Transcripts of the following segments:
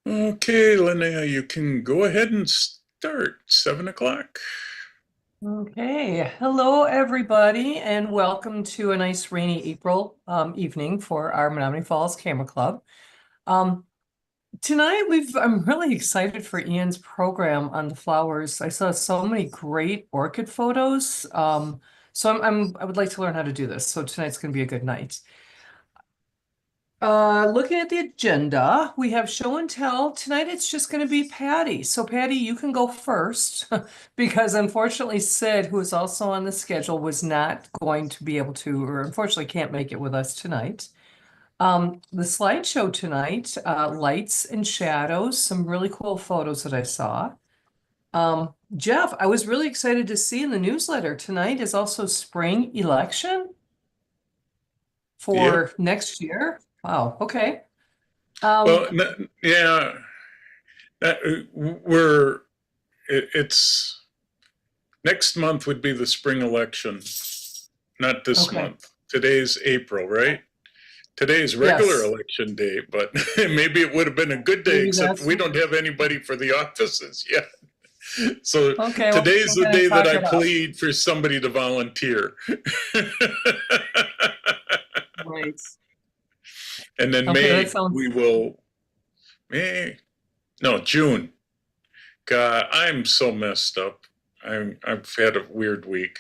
Okay, Linnea, you can go ahead and start. 7 o'clock. Okay, hello everybody, and welcome to a nice rainy April evening for our Menomonee Falls Camera Club. Tonight I'm really excited for Ian's program on the flowers. I saw so many great orchid photos. So I would like to learn how to do this. So tonight's going to be a good night. Looking at the agenda, we have show and tell. Tonight it's just going to be Patty. So Patty, you can go first because unfortunately Sid, who is also on the schedule, was not going to be able to, or unfortunately can't make it with us tonight. The slideshow tonight, lights and shadows, some really cool photos that I saw. Jeff, I was really excited to see in the newsletter tonight is also spring election for next year. Wow. Okay. Well, yeah, it's next month would be the spring election, not this month. Today's April, right? Today's regular election day, but maybe it would have been a good day, except we don't have anybody for the offices yet. So today's the day that I plead for somebody to volunteer. Right. And then we will, June. God, I'm so messed up. I've had a weird week.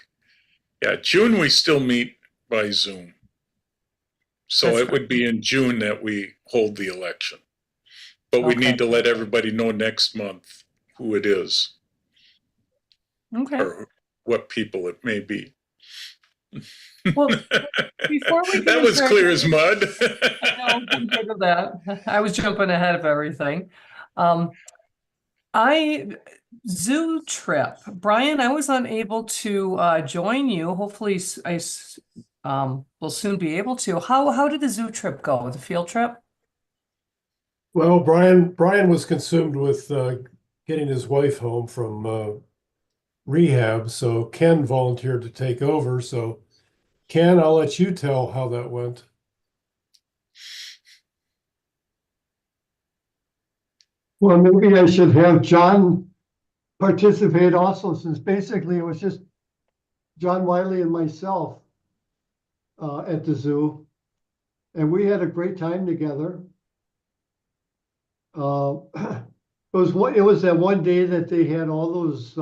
Yeah, June we still meet by Zoom. So it would be in June that we hold the election. But we need to let everybody know next month who it is. Okay. Or what people it may be. Well, before we that was clear as mud. I know, compared to that. I was jumping ahead of everything. Zoo trip. Brian, I was unable to join you. Hopefully I will soon be able to. How did the zoo trip go? The field trip? Well, Brian was consumed with getting his wife home from rehab, so Ken volunteered to take over. So Ken, I'll let you tell how that went. Well, maybe I should have John participate also, since basically it was just John Wiley and myself at the zoo, and we had a great time together. It was that one day that they had all those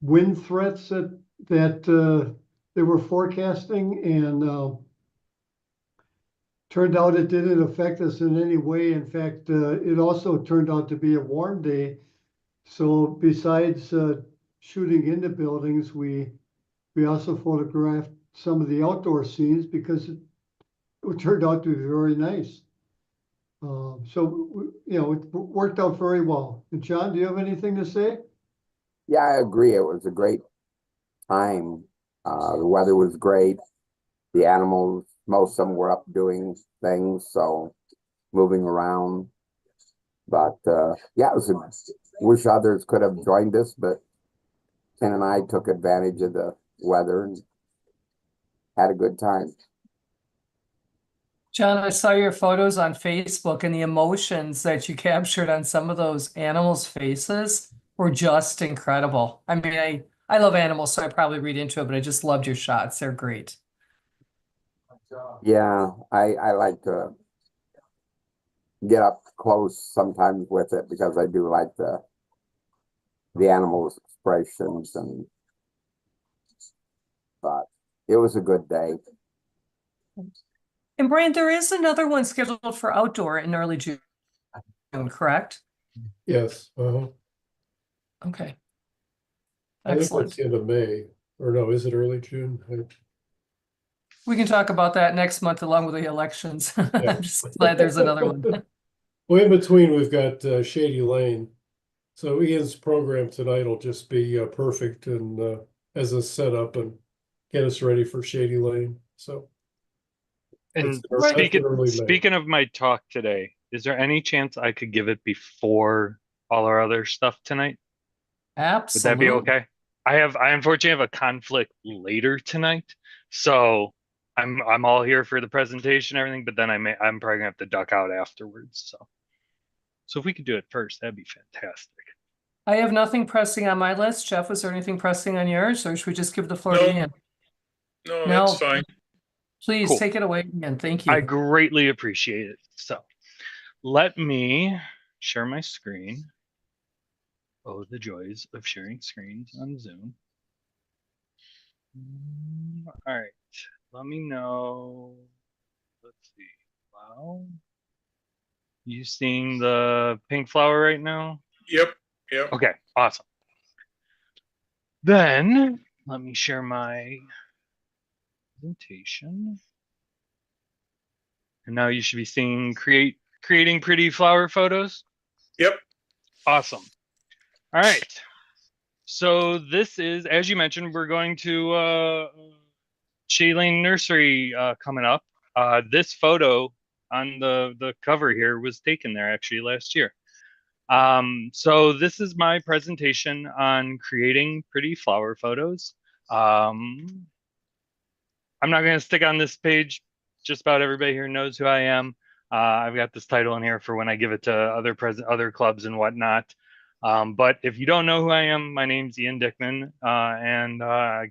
wind threats that they were forecasting, and turned out it didn't affect us in any way. In fact, it also turned out to be a warm day. So besides shooting into buildings, we also photographed some of the outdoor scenes because it turned out to be very nice. So, it worked out very well. And John, do you have anything to say? Yeah, I agree. It was a great time. The weather was great. The animals, most of them were up doing things, so moving around. But yeah, wish others could have joined us, but Ken and I took advantage of the weather and had a good time. John, I saw your photos on Facebook, and the emotions that you captured on some of those animals' faces were just incredible. I mean, I love animals, so I probably read into it, but I just loved your shots. They're great. Yeah, I like to get up close sometimes with it because I do like the animals' expressions, but it was a good day. And Brian, there is another one scheduled for outdoor in early June, correct? Yes. Okay. I think it's the end of May, or no, is it early June? We can talk about that next month along with the elections. Yeah. I'm just glad there's another one. Well, in between, we've got Shady Lane. So Ian's program tonight will just be perfect and as a setup and get us ready for Shady Lane. So, and speaking of my talk today, is there any chance I could give it before all our other stuff tonight? Absolutely. Would that be okay? I unfortunately have a conflict later tonight, so I'm all here for the presentation and everything, but then I'm probably gonna have to duck out afterwards. So if we could do it first, that'd be fantastic. I have nothing pressing on my list. Jeff, was there anything pressing on yours, or should we just give the floor No. to Ian? No, No. that's fine. Please Cool. take it away, Ian. Thank I you. greatly appreciate it. So let me share my screen. Oh, the joys of sharing screens on Zoom. All right, let me know. Let's see. Wow. You seeing the pink flower right now? Yep. Yep. Okay, awesome. Then let me share my presentation. And now you should be seeing creating pretty flower photos. Yep. Awesome. All right. So this is, as you mentioned, we're going to Shady Lane Nursery coming up. This photo on the cover here was taken there actually last year. So this is my presentation on creating pretty flower photos. I'm not going to stick on this page. Just about everybody here knows who I am. I've got this title in here for when I give it to other clubs and whatnot. But if you don't know who I am, my name's Ian Dickmann, and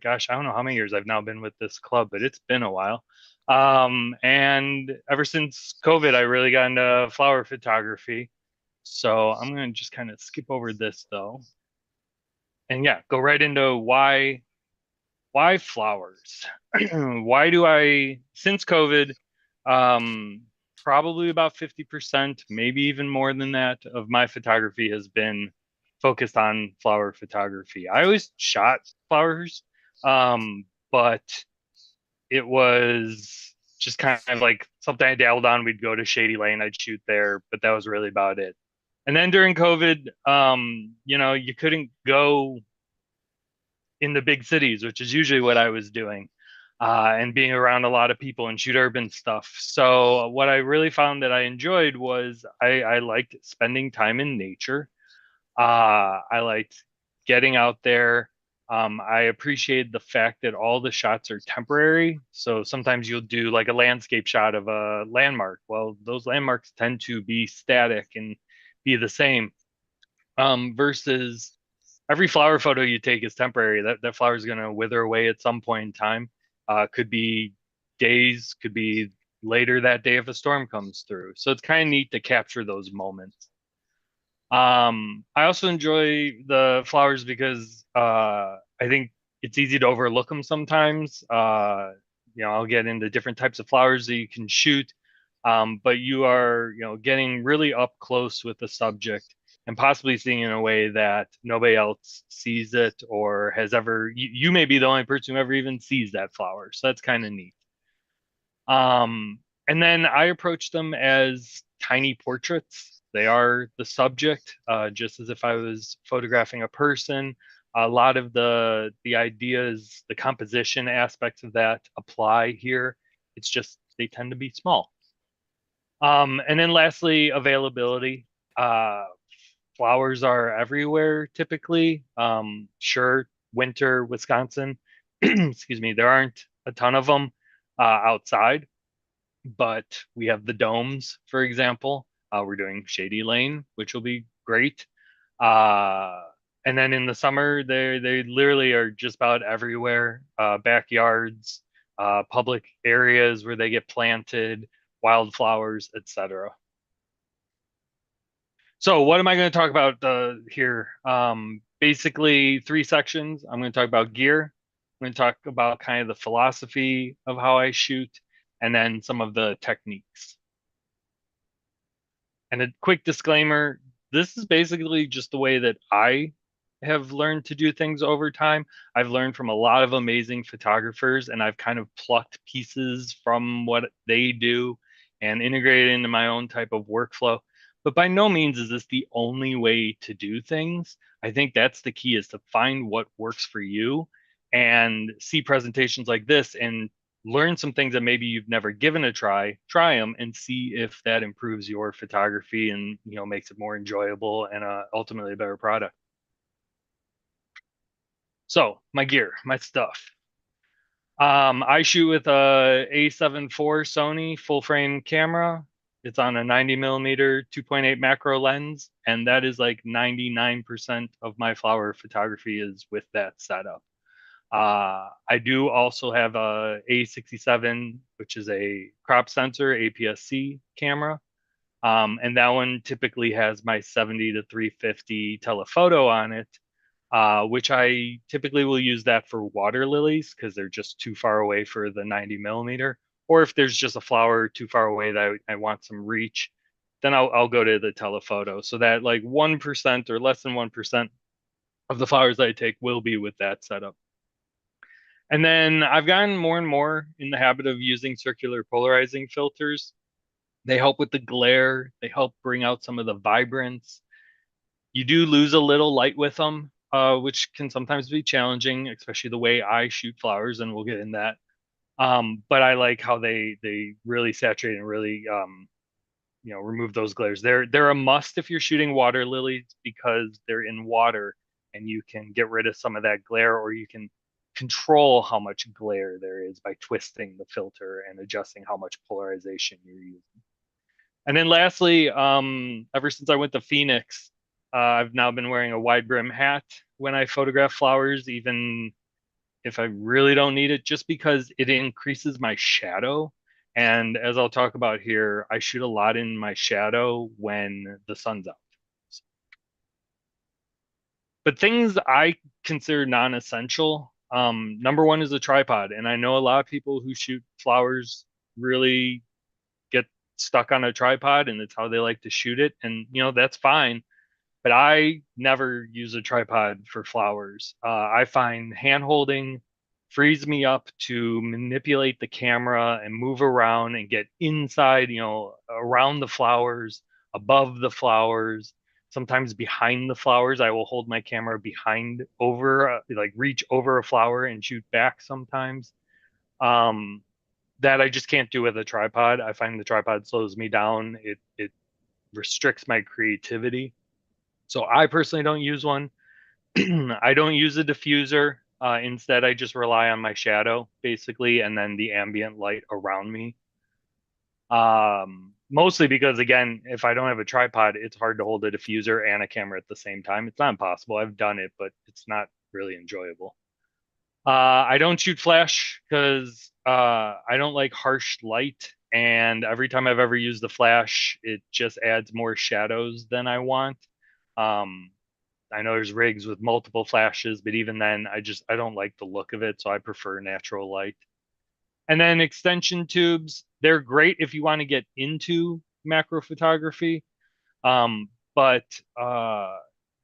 gosh, I don't know how many years I've now been with this club, but it's been a while. And ever since COVID, I really got into flower photography. So I'm going to just kind of skip over this though, and yeah, go right into why flowers. Why do I, since COVID, probably about 50%, maybe even more than that, of my photography has been focused on flower photography. I always shot flowers, but it was just kind of like something I dabbled on. We'd go to Shady Lane, I'd shoot there, but that was really about it. And then during COVID, you couldn't go in the big cities, which is usually what I was doing, and being around a lot of people and shoot urban stuff. So what I really found that I enjoyed was I liked spending time in nature. I liked getting out there. I appreciate the fact that all the shots are temporary. So sometimes you'll do like a landscape shot of a landmark. Well, those landmarks tend to be static and be the same, versus every flower photo you take is temporary. That flower is going to wither away at some point in time. Could be days, could be later that day if a storm comes through. So it's kind of neat to capture those moments. I also enjoy the flowers because I think it's easy to overlook them sometimes. I'll get into different types of flowers that you can shoot, but you are, getting really up close with the subject and possibly seeing in a way that nobody else sees it or has ever. You may be the only person who ever even sees that flower, so that's kind of neat. And then I approach them as tiny portraits. They are the subject, just as if I was photographing a person. A lot of the ideas, the composition aspects of that apply here. It's just they tend to be small. And then lastly, availability. Flowers are everywhere typically. Sure, winter, Wisconsin, excuse me, there aren't a ton of them outside, but we have the domes, for example. We're doing Shady Lane, which will be great. And then in the summer, they literally are just about everywhere. Backyards, public areas where they get planted, wildflowers, etc. So what am I going to talk about here? Basically, three sections. I'm going to talk about gear. I'm going to talk about kind of the philosophy of how I shoot, and then some of the techniques. And a quick disclaimer, this is basically just the way that I have learned to do things over time. I've learned from a lot of amazing photographers, and I've kind of plucked pieces from what they do and integrated into my own type of workflow. But by no means is this the only way to do things. I think that's the key, is to find what works for you and see presentations like this and learn some things that maybe you've never given a try them and see if that improves your photography and, makes it more enjoyable and ultimately a better product. So my gear, my stuff. I shoot with a A7 IV Sony full frame camera. It's on a 90mm 2.8 macro lens, and that is like 99% of my flower photography is with that setup. I do also have a A67, which is a crop sensor APS-C camera. And that one typically has my 70 to 350 telephoto on it, which I typically will use that for water lilies because they're just too far away for the 90mm. Or if there's just a flower too far away that I want some reach, then I'll go to the telephoto. So that like 1% or less than 1% of the flowers that I take will be with that setup. And then I've gotten more and more in the habit of using circular polarizing filters. They help with the glare, they help bring out some of the vibrance. You do lose a little light with them, which can sometimes be challenging, especially the way I shoot flowers, and we'll get in that. But I like how they really saturate and really remove those glares. They're a must if you're shooting water lilies because they're in water and you can get rid of some of that glare, or you can control how much glare there is by twisting the filter and adjusting how much polarization you're using. And then lastly, ever since I went to Phoenix, I've now been wearing a wide brim hat when I photograph flowers, even if I really don't need it, just because it increases my shadow. And as I'll talk about here, I shoot a lot in my shadow when the sun's out. But things I consider non-essential, number one is a tripod. And I know a lot of people who shoot flowers really get stuck on a tripod and it's how they like to shoot it. And, that's fine. But I never use a tripod for flowers. I find hand holding frees me up to manipulate the camera and move around and get inside, around the flowers, above the flowers, sometimes behind the flowers. I will hold my camera behind over, like reach over a flower and shoot back sometimes. That I just can't do with a tripod. I find the tripod slows me down. It restricts my creativity. So I personally don't use one. I don't use a diffuser. Instead, I just rely on my shadow basically, and then the ambient light around me. Mostly because again, if I don't have a tripod, it's hard to hold a diffuser and a camera at the same time. It's not impossible. I've done it, but it's not really enjoyable. I don't shoot flash because I don't like harsh light. And every time I've ever used the flash, it just adds more shadows than I want. I know there's rigs with multiple flashes, but even then, I don't like the look of it, so I prefer natural light. And then extension tubes, they're great if you want to get into macro photography, but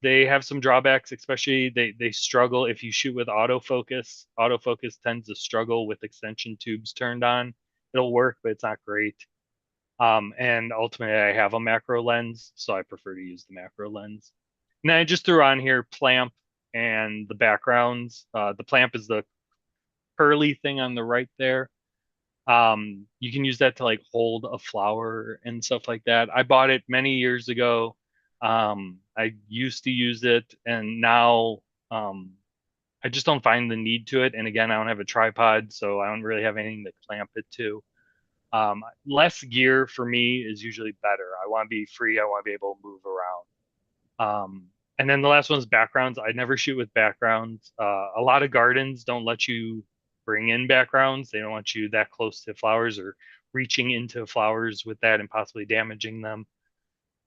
they have some drawbacks, especially they struggle if you shoot with autofocus. Autofocus tends to struggle with extension tubes turned on. It'll work, but it's not great. And ultimately, I have a macro lens, so I prefer to use the macro lens. And then I just threw on here Plamp and the backgrounds. The Plamp is the curly thing on the right there. You can use that to like hold a flower and stuff like that. I bought it many years ago. I used to use it, and now I just don't find the need to it. And again, I don't have a tripod, so I don't really have anything to clamp it to. Less gear for me is usually better. I want to be free. I want to be able to move around. And then the last one is backgrounds. I never shoot with backgrounds. A lot of gardens don't let you bring in backgrounds. They don't want you that close to flowers or reaching into flowers with that and possibly damaging them.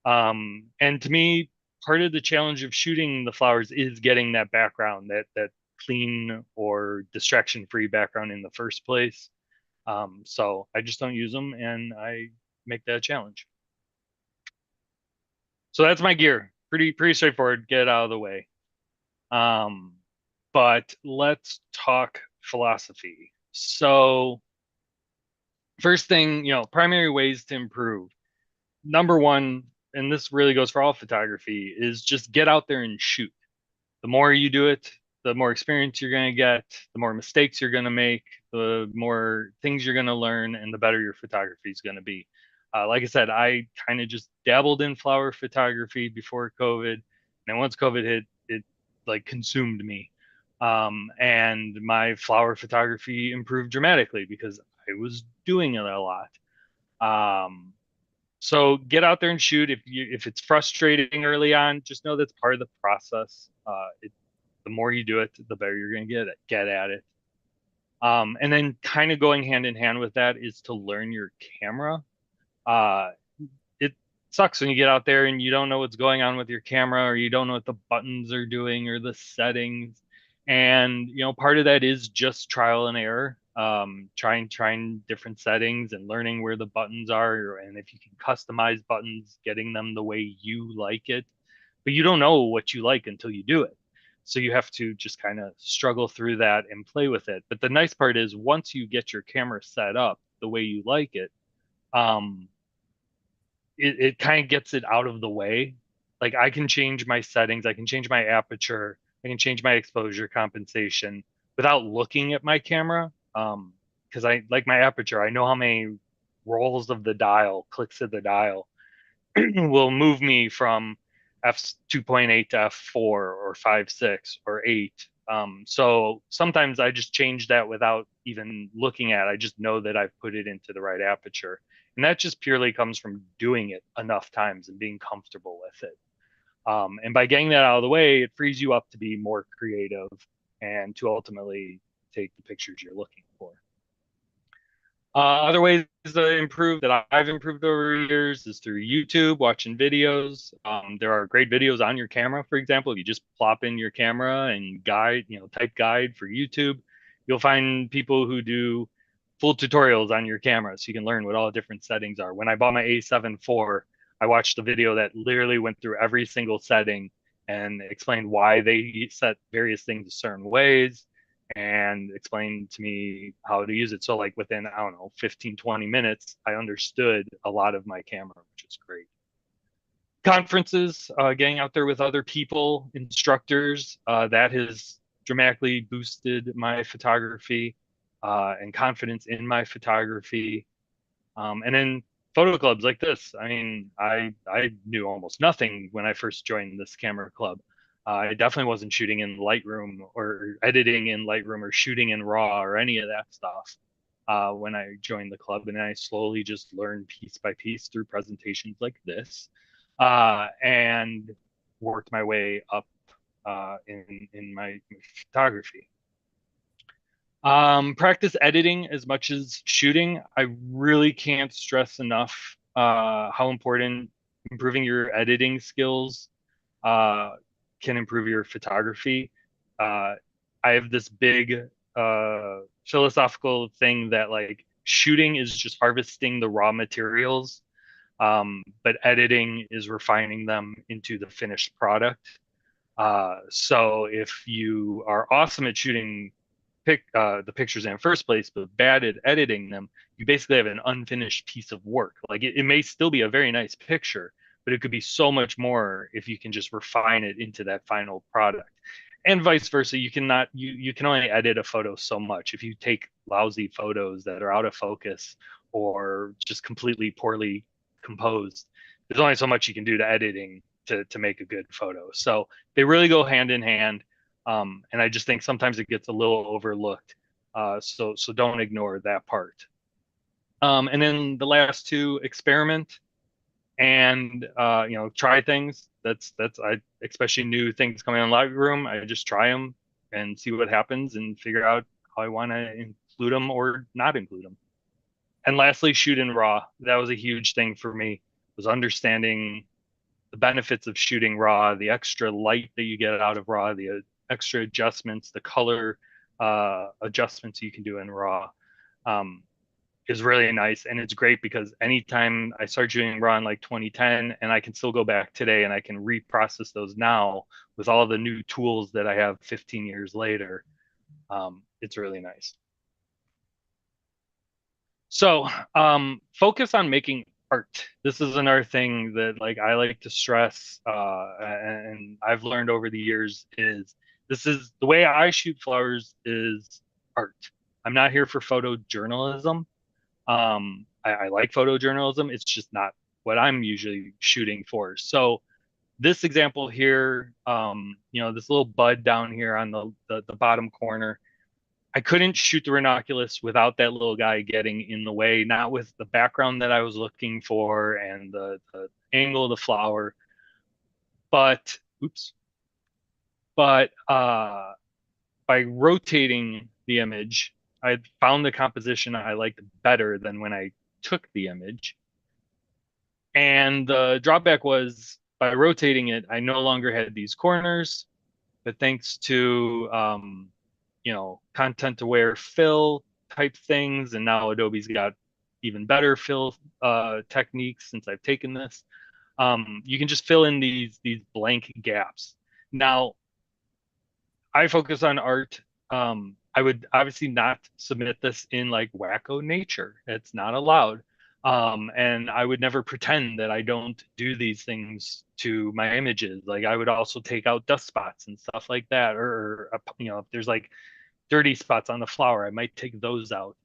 And to me, part of the challenge of shooting the flowers is getting that background, that clean or distraction-free background in the first place. So I just don't use them, and I make that a challenge. So that's my gear. Pretty straightforward. Get it out of the way. But let's talk philosophy. So first thing, primary ways to improve. Number one, and this really goes for all photography, is just get out there and shoot. The more you do it, the more experience you're going to get, the more mistakes you're going to make, the more things you're going to learn, and the better your photography is going to be. Like I said, I kind of just dabbled in flower photography before COVID. And once COVID hit, it like consumed me. And my flower photography improved dramatically because I was doing it a lot. So get out there and shoot. If it's frustrating early on, just know that's part of the process. The more you do it, the better you're going to get at it. And then kind of going hand in hand with that is to learn your camera. It sucks when you get out there and you don't know what's going on with your camera, or you don't know what the buttons are doing or the settings. And, part of that is just trial and error. Trying different settings and learning where the buttons are, and if you can customize buttons, getting them the way you like it. But you don't know what you like until you do it. So you have to just kind of struggle through that and play with it. But the nice part is once you get your camera set up the way you like it, it kind of gets it out of the way. Like I can change my settings, I can change my aperture, I can change my exposure compensation without looking at my camera. Because I like my aperture, I know how many rolls of the dial, clicks of the dial will move me from f2.8 to f4 or 5, 6 or 8. So sometimes I just change that without even looking at it. I just know that I've put it into the right aperture. And that just purely comes from doing it enough times and being comfortable with it. And by getting that out of the way, it frees you up to be more creative and to ultimately take the pictures you're looking for. Other ways to improve that I've improved over the years is through YouTube, watching videos. There are great videos on your camera, for example. If you just plop in your camera and type guide for YouTube, you'll find people who do full tutorials on your camera so you can learn what all the different settings are. When I bought my A7 IV, I watched a video that literally went through every single setting and explained why they set various things a certain ways and explained to me how to use it. So like within, I don't know, 15, 20 minutes, I understood a lot of my camera, which is great. Conferences, getting out there with other people, instructors, that has dramatically boosted my photography and confidence in my photography. And then photo clubs like this. I mean, I knew almost nothing when I first joined this camera club. I definitely wasn't shooting in Lightroom or editing in Lightroom or shooting in RAW or any of that stuff when I joined the club. And I slowly just learned piece by piece through presentations like this and worked my way up in my photography. Practice editing as much as shooting. I really can't stress enough how important improving your editing skills can improve your photography. I have this big philosophical thing that like shooting is just harvesting the raw materials, but editing is refining them into the finished product. So if you are awesome at shooting the pictures in the first place, but bad at editing them, you basically have an unfinished piece of work. Like it may still be a very nice picture, but it could be so much more if you can just refine it into that final product. And vice versa, you can only edit a photo so much. If you take lousy photos that are out of focus or just completely poorly composed, there's only so much you can do to editing to make a good photo. So they really go hand in hand. And I just think sometimes it gets a little overlooked. So don't ignore that part. And then the last two, experiment and try things. That's especially new things coming on Lightroom. I just try them and see what happens and figure out how I want to include them or not include them. And lastly, shoot in RAW. That was a huge thing for me, was understanding the benefits of shooting RAW, the extra light that you get out of RAW, the extra adjustments, the color adjustments you can do in RAW is really nice. And it's great because anytime I start shooting RAW in like 2010, and I can still go back today and I can reprocess those now with all the new tools that I have 15 years later, it's really nice. So focus on making art. This is another thing that like I like to stress and I've learned over the years is this is the way I shoot flowers is art. I'm not here for photojournalism. I like photojournalism. It's just not what I'm usually shooting for. So this example here, this little bud down here on the bottom corner, I couldn't shoot the ranunculus without that little guy getting in the way, not with the background that I was looking for and the angle of the flower, but by rotating the image, I found the composition I liked better than when I took the image. And the drawback was by rotating it, I no longer had these corners, but thanks to content aware fill type things, and now Adobe's got even better fill techniques since I've taken this. You can just fill in these blank gaps. Now, I focus on art. I would obviously not submit this in like wacko nature. It's not allowed. And I would never pretend that I don't do these things to my images. Like I would also take out dust spots and stuff like that, or if there's like dirty spots on the flower, I might take those out.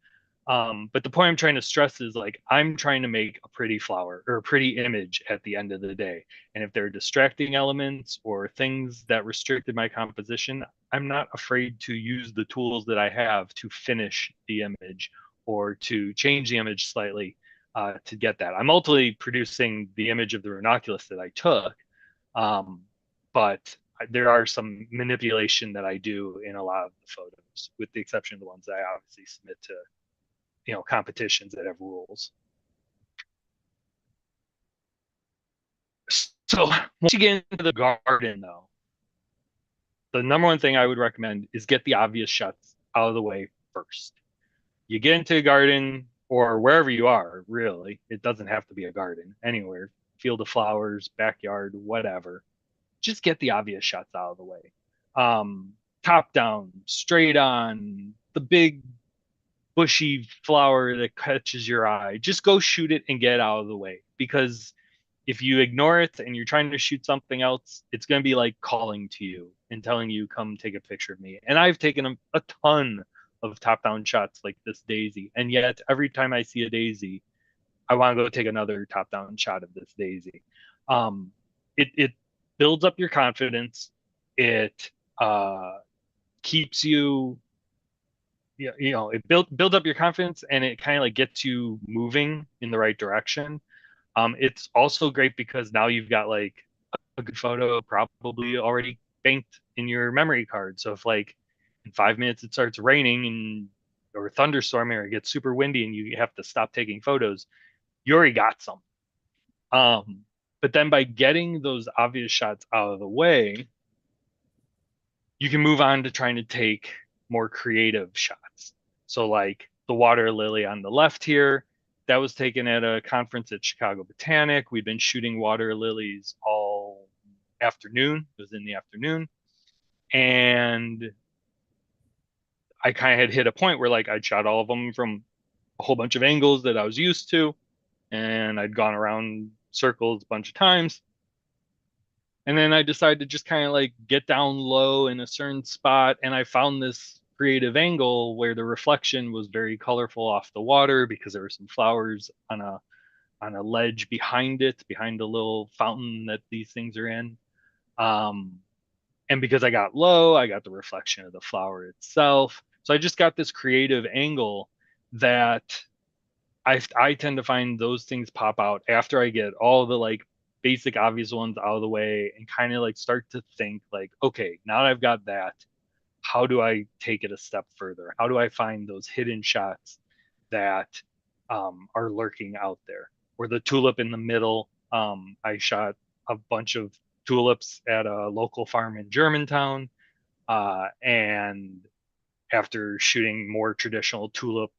But the point I'm trying to stress is like I'm trying to make a pretty flower or a pretty image at the end of the day. And if there are distracting elements or things that restricted my composition, I'm not afraid to use the tools that I have to finish the image or to change the image slightly to get that. I'm ultimately producing the image of the ranunculus that I took, but there are some manipulation that I do in a lot of the photos, with the exception of the ones that I obviously submit to competitions that have rules. So once you get into the garden, though, the number one thing I would recommend is get the obvious shots out of the way first. You get into a garden or wherever you are, really, it doesn't have to be a garden, anywhere, field of flowers, backyard, whatever. Just get the obvious shots out of the way. Top down, straight on, the big bushy flower that catches your eye. Just go shoot it and get out of the way, because if you ignore it and you're trying to shoot something else, it's going to be like calling to you and telling you, come take a picture of me. And I've taken a ton of top-down shots like this daisy, and yet every time I see a daisy, I want to go take another top-down shot of this daisy. It builds up your confidence. It keeps you, it builds up your confidence, and it kind of like gets you moving in the right direction. It's also great because now you've got like a good photo probably already banked in your memory card. So if like in 5 minutes it starts raining or thunderstorming or it gets super windy and you have to stop taking photos, you already got some. But then by getting those obvious shots out of the way, you can move on to trying to take more creative shots. So like the water lily on the left here, that was taken at a conference at Chicago Botanic. We'd been shooting water lilies all afternoon. It was in the afternoon. And I kind of had hit a point where like I'd shot all of them from a whole bunch of angles that I was used to. And I'd gone around circles a bunch of times. And then I decided to just kind of like get down low in a certain spot. And I found this creative angle where the reflection was very colorful off the water because there were some flowers on a ledge behind it, behind the little fountain that these things are in. And because I got low, I got the reflection of the flower itself. So I just got this creative angle that I tend to find those things pop out after I get all the like basic obvious ones out of the way and kind of like start to think like, okay, now that I've got that, how do I take it a step further? How do I find those hidden shots that are lurking out there? Or the tulip in the middle. I shot a bunch of tulips at a local farm in Germantown. And after shooting more traditional tulip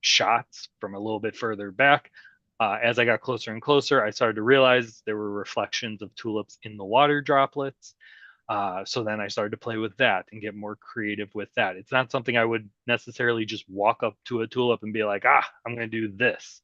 shots from a little bit further back, as I got closer and closer, I started to realize there were reflections of tulips in the water droplets. So then I started to play with that and get more creative with that. It's not something I would necessarily just walk up to a tulip and be like, I'm going to do this.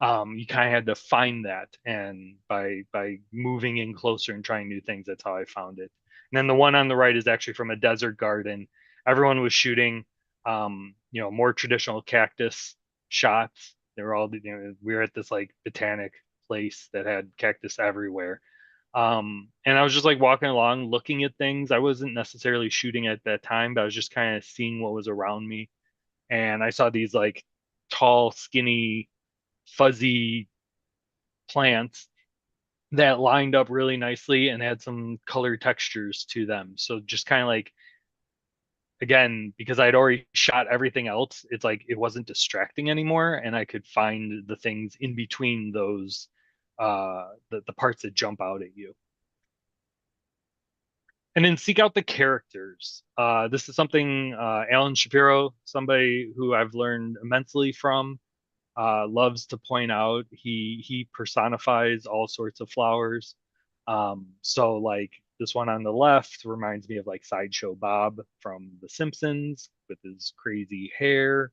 You kind of had to find that. And by moving in closer and trying new things, that's how I found it. And then the one on the right is actually from a desert garden. Everyone was shooting, more traditional cactus shots. They were all, we were at this like botanic place that had cactus everywhere. And I was just like walking along, looking at things. I wasn't necessarily shooting at that time, but I was just kind of seeing what was around me. And I saw these like tall, skinny, fuzzy plants that lined up really nicely and had some color textures to them. So just kind of like, again, because I'd already shot everything else, it's like it wasn't distracting anymore, and I could find the things in between those, the parts that jump out at you. And then seek out the characters. This is something Alan Shapiro, somebody who I've learned immensely from, loves to point out. He personifies all sorts of flowers. So like this one on the left reminds me of like Sideshow Bob from The Simpsons with his crazy hair.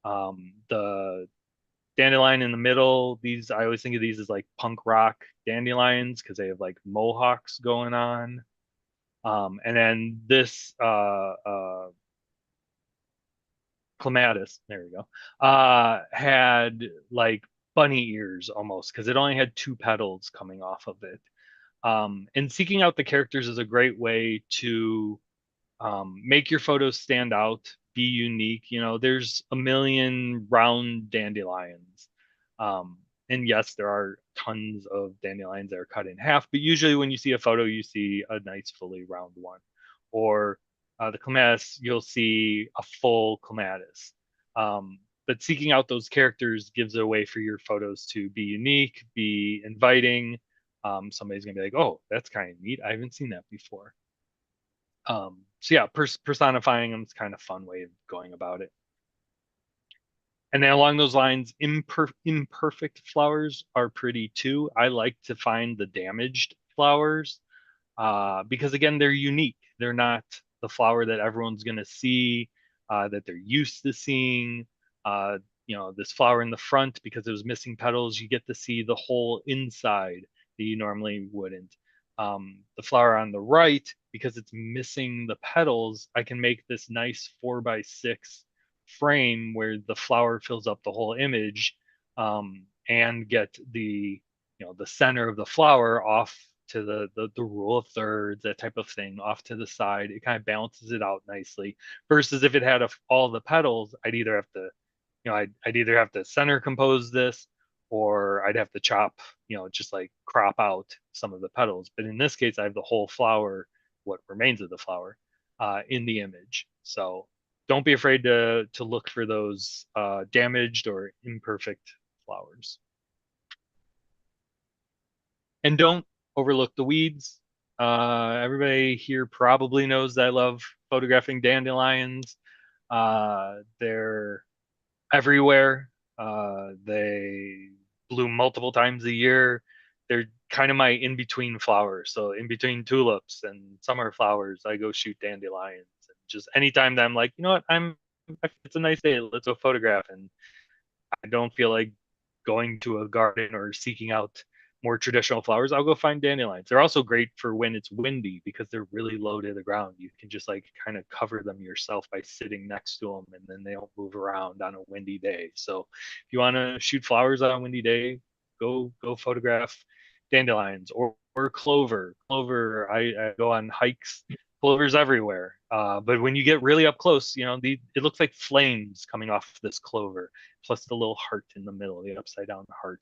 The dandelion in the middle, these I always think of these as like punk rock dandelions because they have like mohawks going on. And then this clematis, there we go, had like bunny ears almost because it only had two petals coming off of it. And seeking out the characters is a great way to make your photos stand out, be unique. You know, there's a million round dandelions. And yes, there are tons of dandelions that are cut in half, but usually when you see a photo, you see a nice fully round one. Or the clematis, you'll see a full clematis. But seeking out those characters gives a way for your photos to be unique, be inviting. Somebody's gonna be like, "Oh, that's kind of neat. I haven't seen that before." So yeah, personifying them is kind of fun way of going about it. And then along those lines, imperfect flowers are pretty too. I like to find the damaged flowers because again, they're unique. They're not the flower that everyone's going to see, that they're used to seeing. This flower in the front, because it was missing petals, you get to see the whole inside that you normally wouldn't. The flower on the right, because it's missing the petals, I can make this nice 4x6 frame where the flower fills up the whole image, and get the center of the flower off to the rule of thirds, that type of thing, off to the side. It kind of balances it out nicely. Versus if it had all the petals, I'd either have to center compose this, or I'd have to chop, just like crop out some of the petals. But in this case, I have the whole flower, what remains of the flower, in the image. So don't be afraid to look for those damaged or imperfect flowers. And don't overlook the weeds. Everybody here probably knows that I love photographing dandelions. They're everywhere. They bloom multiple times a year. They're kind of my in-between flowers. So in between tulips and summer flowers, I go shoot dandelions. And just anytime that I'm like, you know what, it's a nice day, let's go photograph. And I don't feel like going to a garden or seeking out more traditional flowers, I'll go find dandelions. They're also great for when it's windy because they're really low to the ground. You can just like kind of cover them yourself by sitting next to them, and then they don't move around on a windy day. So if you want to shoot flowers on a windy day, go photograph dandelions or clover. Clover, I go on hikes. Clover's everywhere. But when you get really up close, it looks like flames coming off this clover, plus the little heart in the middle, the upside down heart.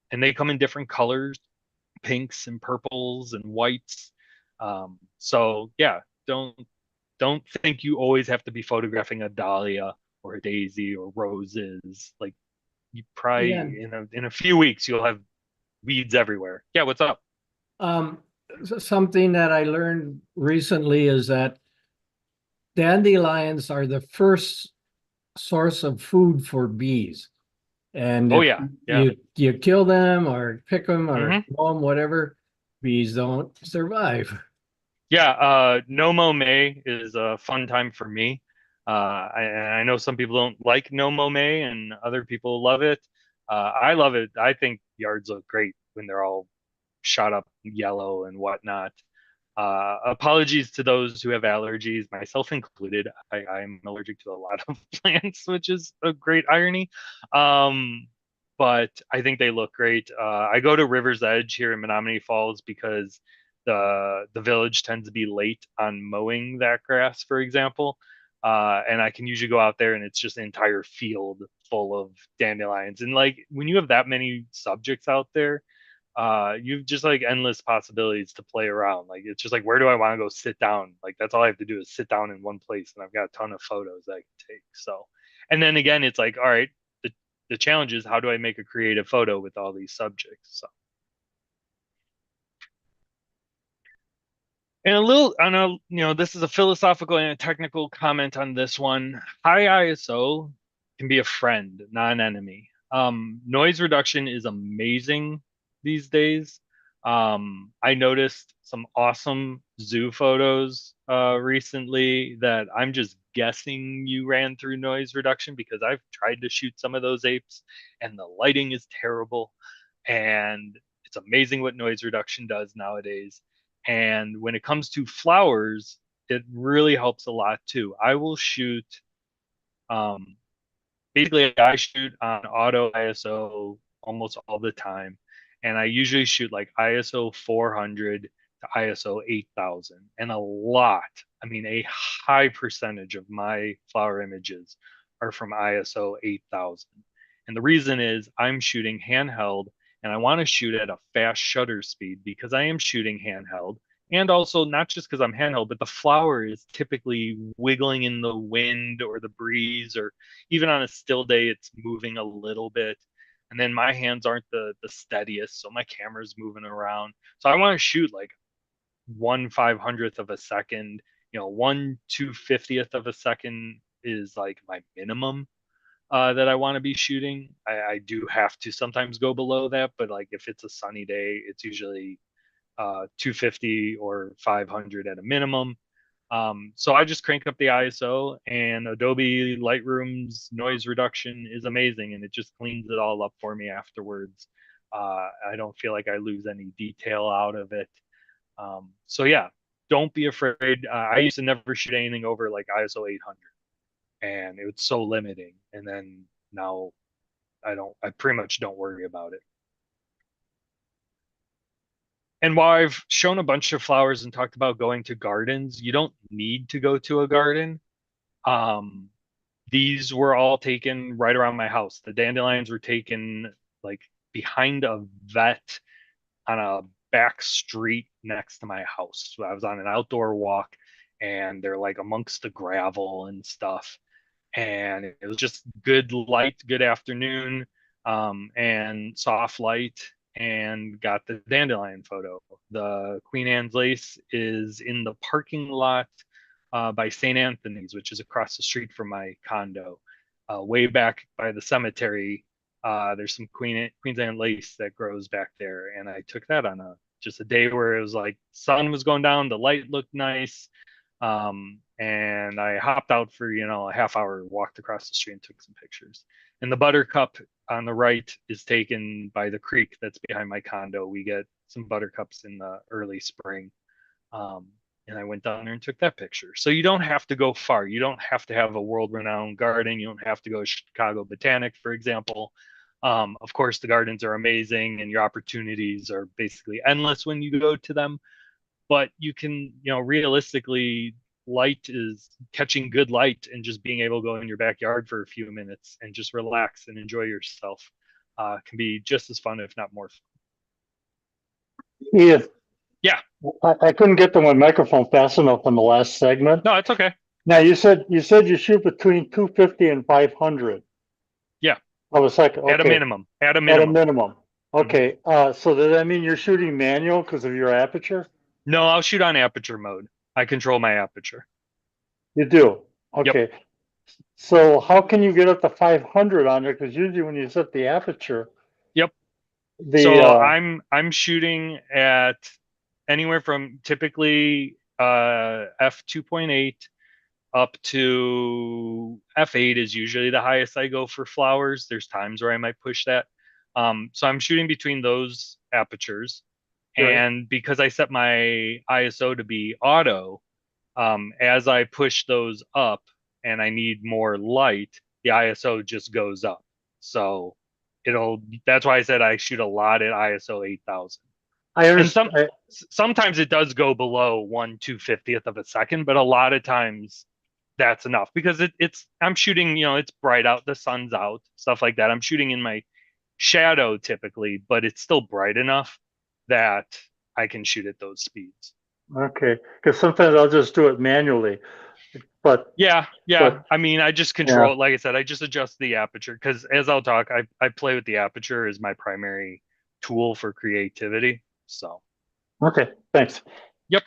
And they come in different colors, pinks and purples and whites. So yeah, don't think you always have to be photographing a dahlia or a daisy or roses. Like you probably in a few weeks you'll have weeds everywhere. Yeah, what's up? Something that I learned recently is that dandelions are the first source of food for bees. And Oh if yeah. you kill them or pick them or mow them, whatever, bees don't survive. Yeah, Menomonee is a fun time for me. I know some people don't like Menomonee and other people love it. I love it. I think yards look great when they're all shot up yellow and whatnot. Apologies to those who have allergies, myself included. I'm allergic to a lot of plants, which is a great irony. but I think they look great. I go to River's Edge here in Menomonee Falls because the village tends to be late on mowing that grass, for example. And I can usually go out there and it's just an entire field full of dandelions. And like when you have that many subjects out there, you've just like endless possibilities to play around. Like it's just like, where do I want to go sit down? Like that's all I have to do is sit down in one place, and I've got a ton of photos I can take. So, and then again, it's like, all right, the challenge is how do I make a creative photo with all these subjects? So, and a little, I know, this is a philosophical and a technical comment on this one. High ISO can be a friend, not an enemy. Noise reduction is amazing these days. I noticed some awesome zoo photos recently that I'm just guessing you ran through noise reduction, because I've tried to shoot some of those apes and the lighting is terrible. And it's amazing what noise reduction does nowadays. And when it comes to flowers, it really helps a lot too. I will shoot, basically I shoot on auto ISO almost all the time. And I usually shoot like ISO 400 to ISO 8000. And a lot, I mean, a high percentage of my flower images are from ISO 8000. And the reason is I'm shooting handheld, and I want to shoot at a fast shutter speed because I am shooting handheld. And also not just because I'm handheld, but the flower is typically wiggling in the wind or the breeze, or even on a still day, it's moving a little bit. And then my hands aren't the steadiest, so my camera's moving around. So I want to shoot like 1/500th of a second, 1/250th of a second is like my minimum that I want to be shooting. I do have to sometimes go below that, but like if it's a sunny day, it's usually 250 or 500 at a minimum. So I just crank up the ISO, and Adobe Lightroom's noise reduction is amazing, and it just cleans it all up for me afterwards. I don't feel like I lose any detail out of it. So yeah, don't be afraid. I used to never shoot anything over like ISO 800, and it was so limiting. And then now I pretty much don't worry about it. And while I've shown a bunch of flowers and talked about going to gardens, you don't need to go to a garden. These were all taken right around my house. The dandelions were taken like behind a vet on a back street next to my house. So I was on an outdoor walk, and they're like amongst the gravel and stuff. And it was just good light, good afternoon, and soft light, and got the dandelion photo. The Queen Anne's lace is in the parking lot by St. Anthony's, which is across the street from my condo. Way back by the cemetery, there's some Queen's Anne lace that grows back there, and I took that on just a day where it was like sun was going down, the light looked nice, and I hopped out for a half hour, walked across the street, and took some pictures. And the buttercup on the right is taken by the creek that's behind my condo. We get some buttercups in the early spring. And I went down there and took that picture. So you don't have to go far. You don't have to have a world-renowned garden. You don't have to go to Chicago Botanic, for example. Of course, the gardens are amazing, and your opportunities are basically endless when you go to them. But you can, realistically, light is catching good light and just being able to go in your backyard for a few minutes and just relax and enjoy yourself can be just as fun, if not more fun. Ian. Yeah. I couldn't get to my microphone fast enough in the last segment. No, it's okay. Now you said you shoot between 250 and 500. Yeah. Of a second. Okay. At a minimum. Okay. So does that mean you're shooting manual because of your aperture? No, I'll shoot on aperture mode. I control my aperture. You do? Okay. Yep. So how can you get up to 500 on there? Because usually when you set the aperture. Yep. I'm shooting at anywhere from typically f2.8 up to f8 is usually the highest I go for flowers. There's times where I might push that. So I'm shooting between those apertures. Right. And because I set my ISO to be auto, as I push those up and I need more light, the ISO just goes up. So That's why I said I shoot a lot at ISO 8000. I And understand. sometimes it does go below 1/250th of a second, but a lot of times that's enough because I'm shooting, it's bright out, the sun's out, stuff like that. I'm shooting in my shadow typically, but it's still bright enough that I can shoot at those speeds. Okay, because sometimes I'll just do it manually, but Yeah. But- I mean, I just control, like I said, I just adjust the aperture because as I'll talk, I play with the aperture as my primary tool for creativity. So, okay, thanks. yep.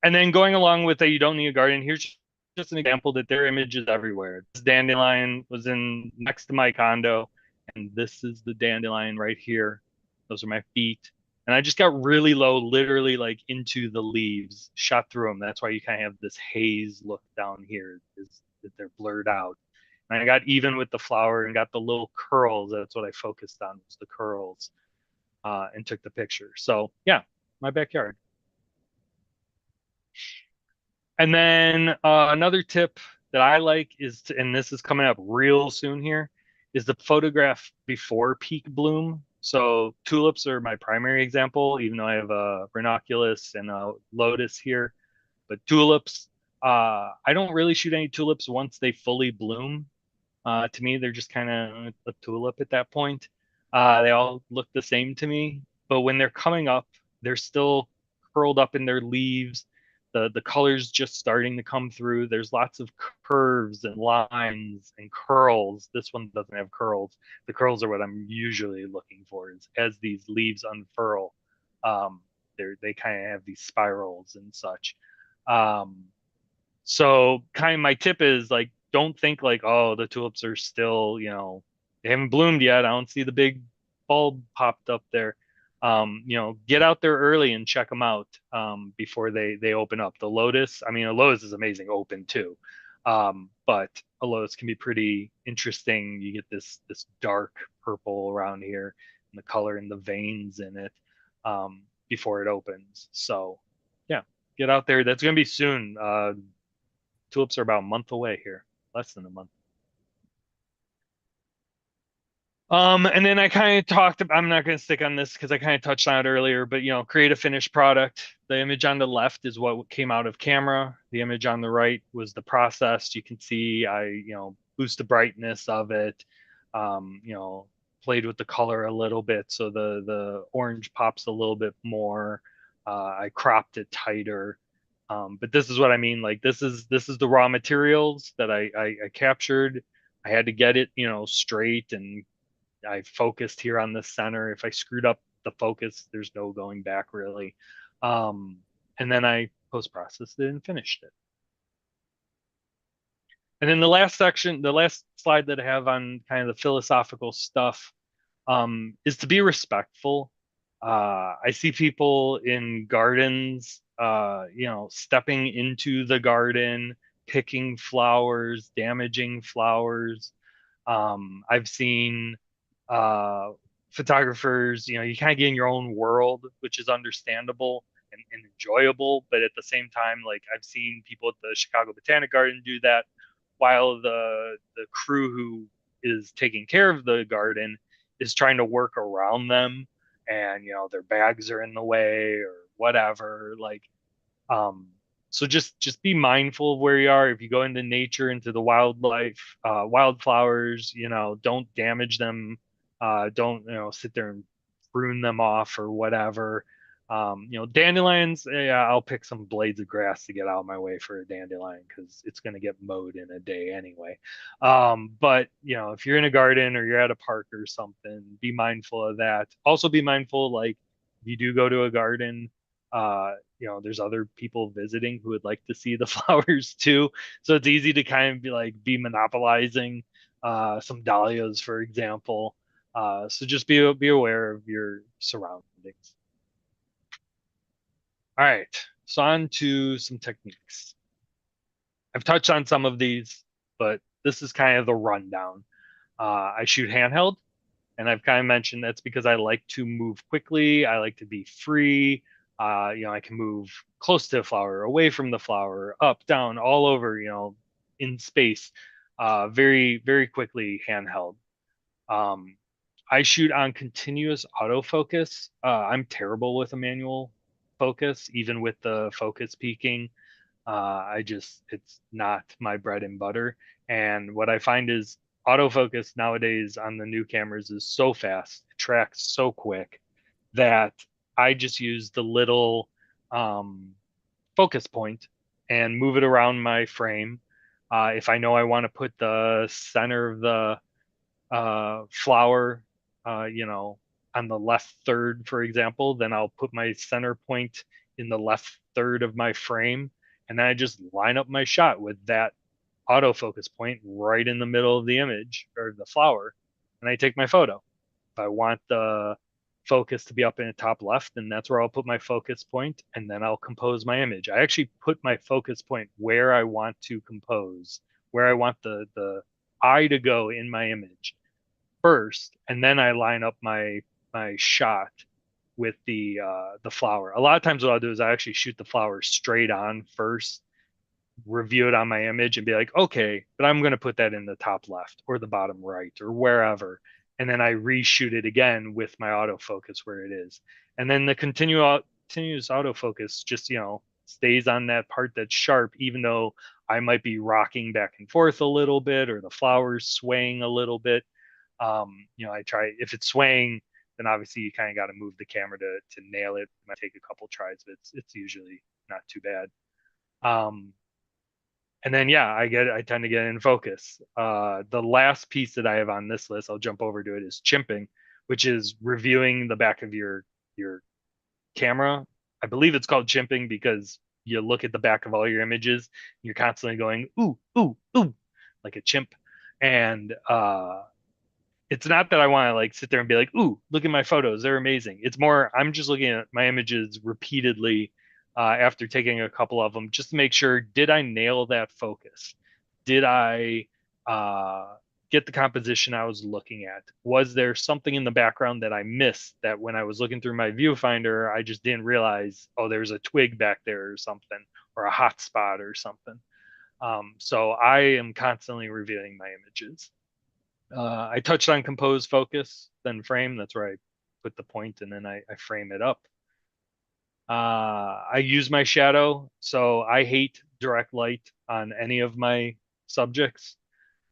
And then going along with that, you don't need a garden. Here's just an example that there are images everywhere. This dandelion was in next to my condo, and this is the dandelion right here. Those are my feet. And I just got really low, literally like into the leaves, shot through them. That's why you kind of have this haze look down here, is that they're blurred out. And I got even with the flower and got the little curls. That's what I focused on, was the curls, and took the picture. So yeah, my backyard. And then another tip that I like is, and this is coming up real soon here, is the photograph before peak bloom. So tulips are my primary example, even though I have a ranunculus and a lotus here. But tulips, I don't really shoot any tulips once they fully bloom. To me, they're just kind of a tulip at that point. They all look the same to me. But when they're coming up, they're still curled up in their leaves. The color's just starting to come through. There's lots of curves and lines and curls. This one doesn't have curls. The curls are what I'm usually looking for, is as these leaves unfurl. They kind of have these spirals and such. So kind of my tip is, like, don't think like, oh, the tulips are still, they haven't bloomed yet. I don't see the big bulb popped up there. Get out there early and check them out before they open up. The lotus, I mean, a lotus is amazing open too. But a lotus can be pretty interesting. You get this dark purple around here, and the color and the veins in it before it opens. So yeah, get out there. That's going to be soon. Tulips are about a month away here, less than a month. And then I kind of talked about, I'm not going to stick on this because I kind of touched on it earlier, but create a finished product. The image on the left is what came out of camera. The image on the right was the process. You can see I, boost the brightness of it, played with the color a little bit. So the orange pops a little bit more. I cropped it tighter. But this is what I mean. Like, this is the raw materials that I captured. I had to get it, straight, and I focused here on the center. If I screwed up the focus, there's no going back really. And then I post-processed it and finished it. And then the last section, the last slide that I have on kind of the philosophical stuff, is to be respectful. I see people in gardens, stepping into the garden, picking flowers, damaging flowers. I've seen photographers, you kind of get in your own world, which is understandable and enjoyable. But at the same time, like, I've seen people at the Chicago Botanic Garden do that, while the crew who is taking care of the garden is trying to work around them, and their bags are in the way or whatever. Like, so just be mindful of where you are. If you go into nature, into the wildlife, wildflowers, don't damage them. Don't sit there and prune them off or whatever. Dandelions, yeah, I'll pick some blades of grass to get out of my way for a dandelion, because it's going to get mowed in a day anyway. But if you're in a garden or you're at a park or something, be mindful of that. Also be mindful, like, if you do go to a garden, there's other people visiting who would like to see the flowers too. So it's easy to kind of be monopolizing some dahlias, for example. So just be aware of your surroundings. All right, so on to some techniques. I've touched on some of these, but this is kind of the rundown. I shoot handheld, and I've kind of mentioned that's because I like to move quickly. I like to be free. I can move close to the flower, away from the flower, up, down, all over, in space, very, very quickly handheld. I shoot on continuous autofocus. I'm terrible with a manual focus, even with the focus peaking. It's not my bread and butter. And what I find is autofocus nowadays on the new cameras is so fast, it tracks so quick that I just use the little focus point and move it around my frame. If I know I want to put the center of the flower, on the left third, for example, then I'll put my center point in the left third of my frame. And then I just line up my shot with that autofocus point right in the middle of the image or the flower. And I take my photo. If I want the focus to be up in the top left, then that's where I'll put my focus point, and then I'll compose my image. I actually put my focus point where I want to compose, where I want the eye to go in my image first, and then I line up my shot with the flower. A lot of times what I'll do is I actually shoot the flower straight on first, review it on my image and be like, okay, but I'm going to put that in the top left or the bottom right or wherever. And then I reshoot it again with my autofocus where it is. And then the continuous autofocus just, stays on that part that's sharp, even though I might be rocking back and forth a little bit or the flower's swaying a little bit. I try, if it's swaying, then obviously you kind of got to move the camera to nail it. It might take a couple tries, but it's usually not too bad. And then, I tend to get in focus. The last piece that I have on this list, I'll jump over to it, is chimping, which is reviewing the back of your camera. I believe it's called chimping because you look at the back of all your images, you're constantly going, ooh, ooh, ooh, like a chimp. And it's not that I want to like sit there and be like, ooh, look at my photos, they're amazing. It's more, I'm just looking at my images repeatedly after taking a couple of them, just to make sure, did I nail that focus? Did I get the composition I was looking at? Was there something in the background that I missed that when I was looking through my viewfinder, I just didn't realize, oh, there's a twig back there or something, or a hot spot or something. So I am constantly reviewing my images. I touched on compose, focus, then frame. That's where I put the point and then I frame it up. I use my shadow, so I hate direct light on any of my subjects.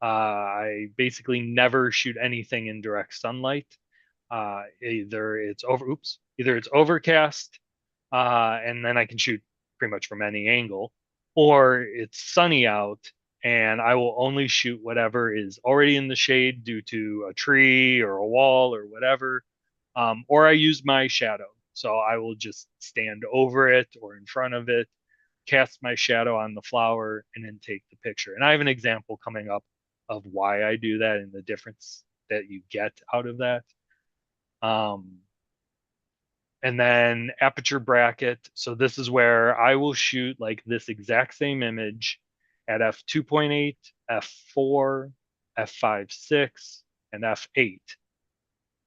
I basically never shoot anything in direct sunlight. Either it's overcast, and then I can shoot pretty much from any angle, or it's sunny out, and I will only shoot whatever is already in the shade due to a tree or a wall or whatever. Or I use my shadow. So I will just stand over it or in front of it, cast my shadow on the flower, and then take the picture. And I have an example coming up of why I do that and the difference that you get out of that. And then aperture bracket. So this is where I will shoot like this exact same image at f2.8, f4, f5.6, and f8.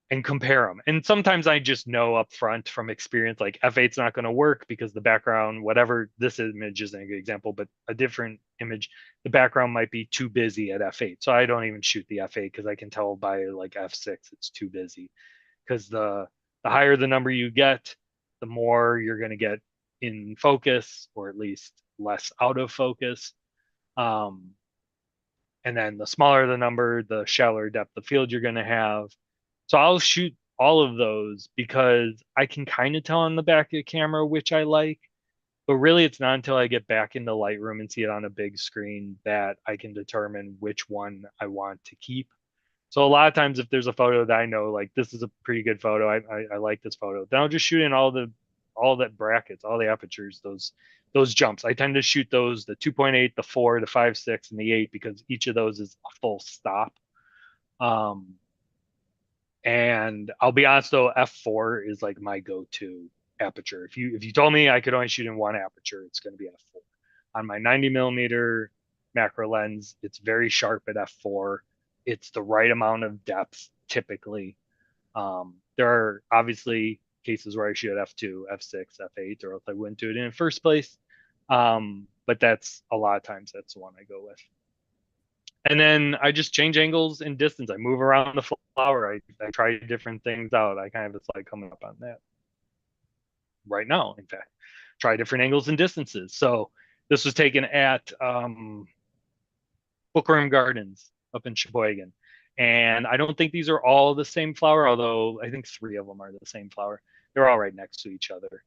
And compare them. And sometimes I just know up front from experience, like f8's not going to work because the background, whatever, this image isn't a good example, but a different image, the background might be too busy at f8. So I don't even shoot the f8 because I can tell by like f6 it's too busy. Because the higher the number you get, the more you're going to get in focus, or at least less out of focus. And then the smaller the number, the shallower depth of field you're going to have. So I'll shoot all of those because I can kind of tell on the back of the camera which I like, but really it's not until I get back into Lightroom and see it on a big screen that I can determine which one I want to keep. So a lot of times if there's a photo that I know, like this is a pretty good photo, I like this photo, then I'll just shoot in all that brackets, all the apertures, those jumps. I tend to shoot those, the 2.8, the 4, the 5.6, and the 8, because each of those is a full stop. And I'll be honest though, f4 is like my go-to aperture. If you told me I could only shoot in one aperture, it's going to be f4. On my 90mm macro lens, it's very sharp at f4. It's the right amount of depth typically. There are obviously cases where I shoot at f2, f6, f8, or else I wouldn't do it in the first place. But that's a lot of times that's the one I go with. And then I just change angles and distance. I move around the flower. I try different things out. I kind of have a slide coming up on that right now, in fact. Try different angles and distances. So this was taken at Bookworm Gardens up in Sheboygan. And I don't think these are all the same flower, although I think 3 of them are the same flower. They're all right next to each other.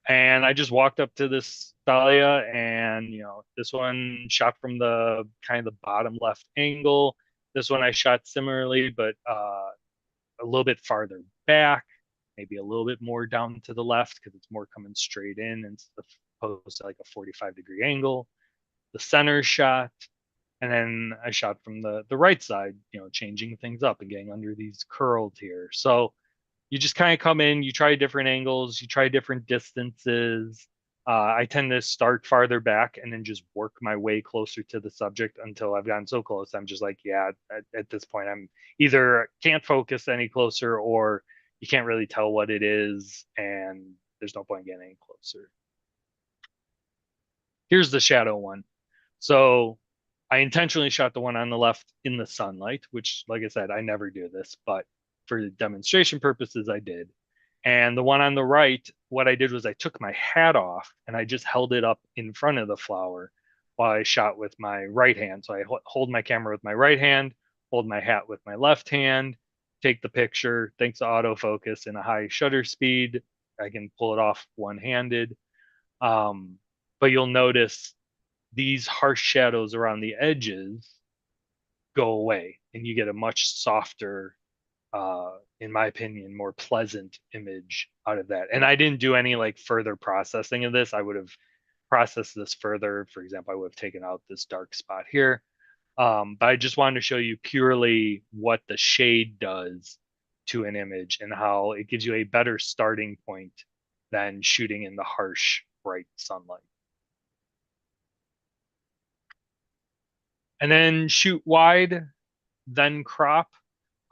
And I just walked up to this dahlia, and this one shot from the kind of the bottom left angle. This one I shot similarly, but a little bit farther back, maybe a little bit more down to the left because it's more coming straight in instead of opposed to like a 45-degree angle. The center shot, and then I shot from the right side, changing things up and getting under these curled here. So you just kind of come in, you try different angles, you try different distances. I tend to start farther back and then just work my way closer to the subject until I've gotten so close. I'm just like, yeah, at this point, I'm either can't focus any closer or you can't really tell what it is, and there's no point getting any closer. Here's the shadow one. So I intentionally shot the one on the left in the sunlight, which, like I said, I never do this, but for demonstration purposes, I did. And the one on the right, what I did was I took my hat off and I just held it up in front of the flower while I shot with my right hand. So I hold my camera with my right hand, hold my hat with my left hand, take the picture. Thanks to autofocus and a high shutter speed, I can pull it off one-handed. But you'll notice these harsh shadows around the edges go away and you get a much softer, in my opinion, more pleasant image out of that. And I didn't do any like further processing of this. I would have processed this further. For example, I would have taken out this dark spot here. But I just wanted to show you purely what the shade does to an image and how it gives you a better starting point than shooting in the harsh, bright sunlight. And then shoot wide, then crop.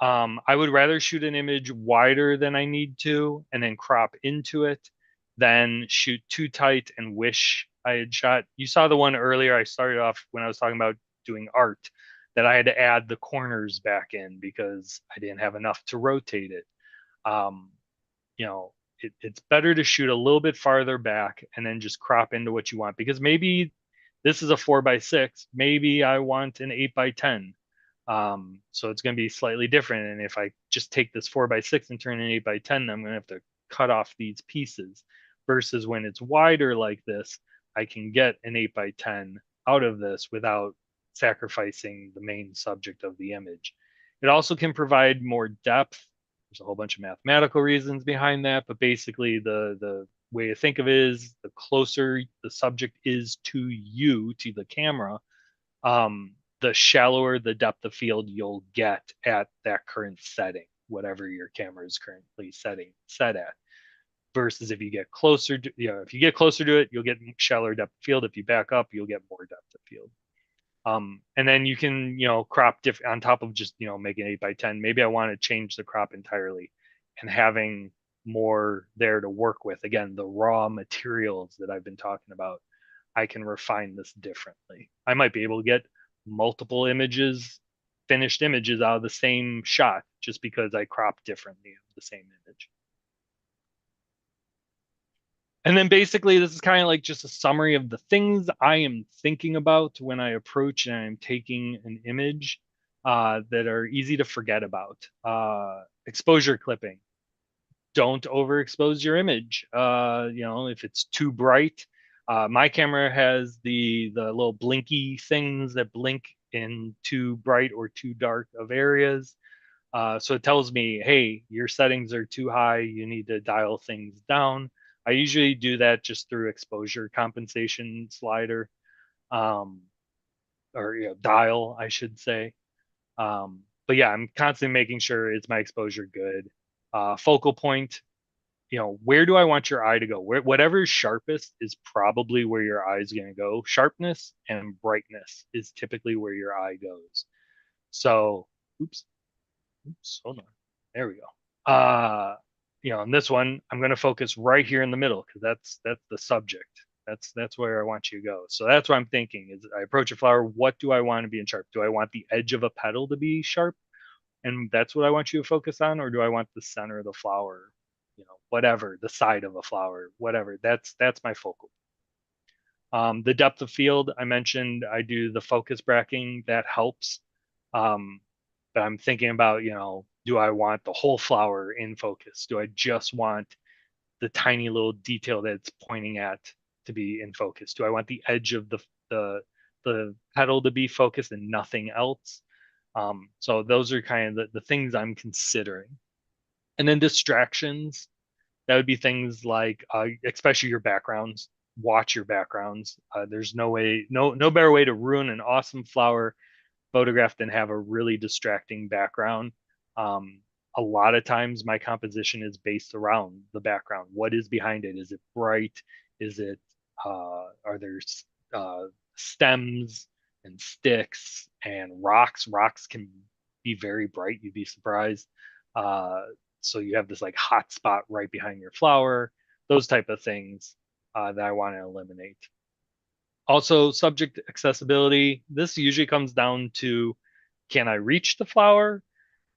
I would rather shoot an image wider than I need to and then crop into it than shoot too tight and wish I had shot. You saw the one earlier. I started off when I was talking about doing art that I had to add the corners back in because I didn't have enough to rotate it. It's better to shoot a little bit farther back and then just crop into what you want, because maybe this is a 4x6. Maybe I want an 8x10. So it's going to be slightly different. And if I just take this 4x6 and turn it 8x10, I'm going to have to cut off these pieces. Versus when it's wider like this, I can get an 8x10 out of this without sacrificing the main subject of the image. It also can provide more depth. There's a whole bunch of mathematical reasons behind that, but basically the way to think of it is the closer the subject is to you, to the camera, the shallower the depth of field you'll get at that current setting, whatever your camera is currently set at. Versus if you get closer to, if you get closer to it, you'll get shallower depth of field. If you back up, you'll get more depth of field. And then you can, crop on top of just, making 8x10. Maybe I want to change the crop entirely and having more there to work with. Again, the raw materials that I've been talking about, I can refine this differently. I might be able to get multiple images, finished images out of the same shot just because I cropped differently of the same image. And then basically this is kind of like just a summary of the things I am thinking about when I approach and I'm taking an image that are easy to forget about. Exposure clipping. Don't overexpose your image. If it's too bright, my camera has the little blinky things that blink in too bright or too dark of areas. So it tells me, hey, your settings are too high. You need to dial things down. I usually do that just through exposure compensation slider, or dial, I should say. But yeah, I'm constantly making sure is my exposure good. Focal point, where do I want your eye to go? Whatever is sharpest is probably where your eye is going to go. Sharpness and brightness is typically where your eye goes. So, oops, hold on. There we go. In this one, I'm going to focus right here in the middle because that's the subject. That's where I want you to go. So that's what I'm thinking is I approach a flower. What do I want to be in sharp? Do I want the edge of a petal to be sharp? And that's what I want you to focus on, or do I want the center of the flower? Whatever, the side of a flower, whatever. That's my focal. The depth of field, I mentioned, I do the focus bracketing, that helps. But I'm thinking about, do I want the whole flower in focus? Do I just want the tiny little detail that it's pointing at to be in focus? Do I want the edge of the petal to be focused and nothing else? So those are kind of the things I'm considering. And then distractions, that would be things like, especially your backgrounds. Watch your backgrounds. There's no better way to ruin an awesome flower photograph than have a really distracting background. A lot of times my composition is based around the background. What is behind it? Is it bright? Is it, are there stems and sticks and rocks? Rocks can be very bright. You'd be surprised. So you have this like hot spot right behind your flower, those type of things that I want to eliminate. Also, subject accessibility. This usually comes down to, can I reach the flower?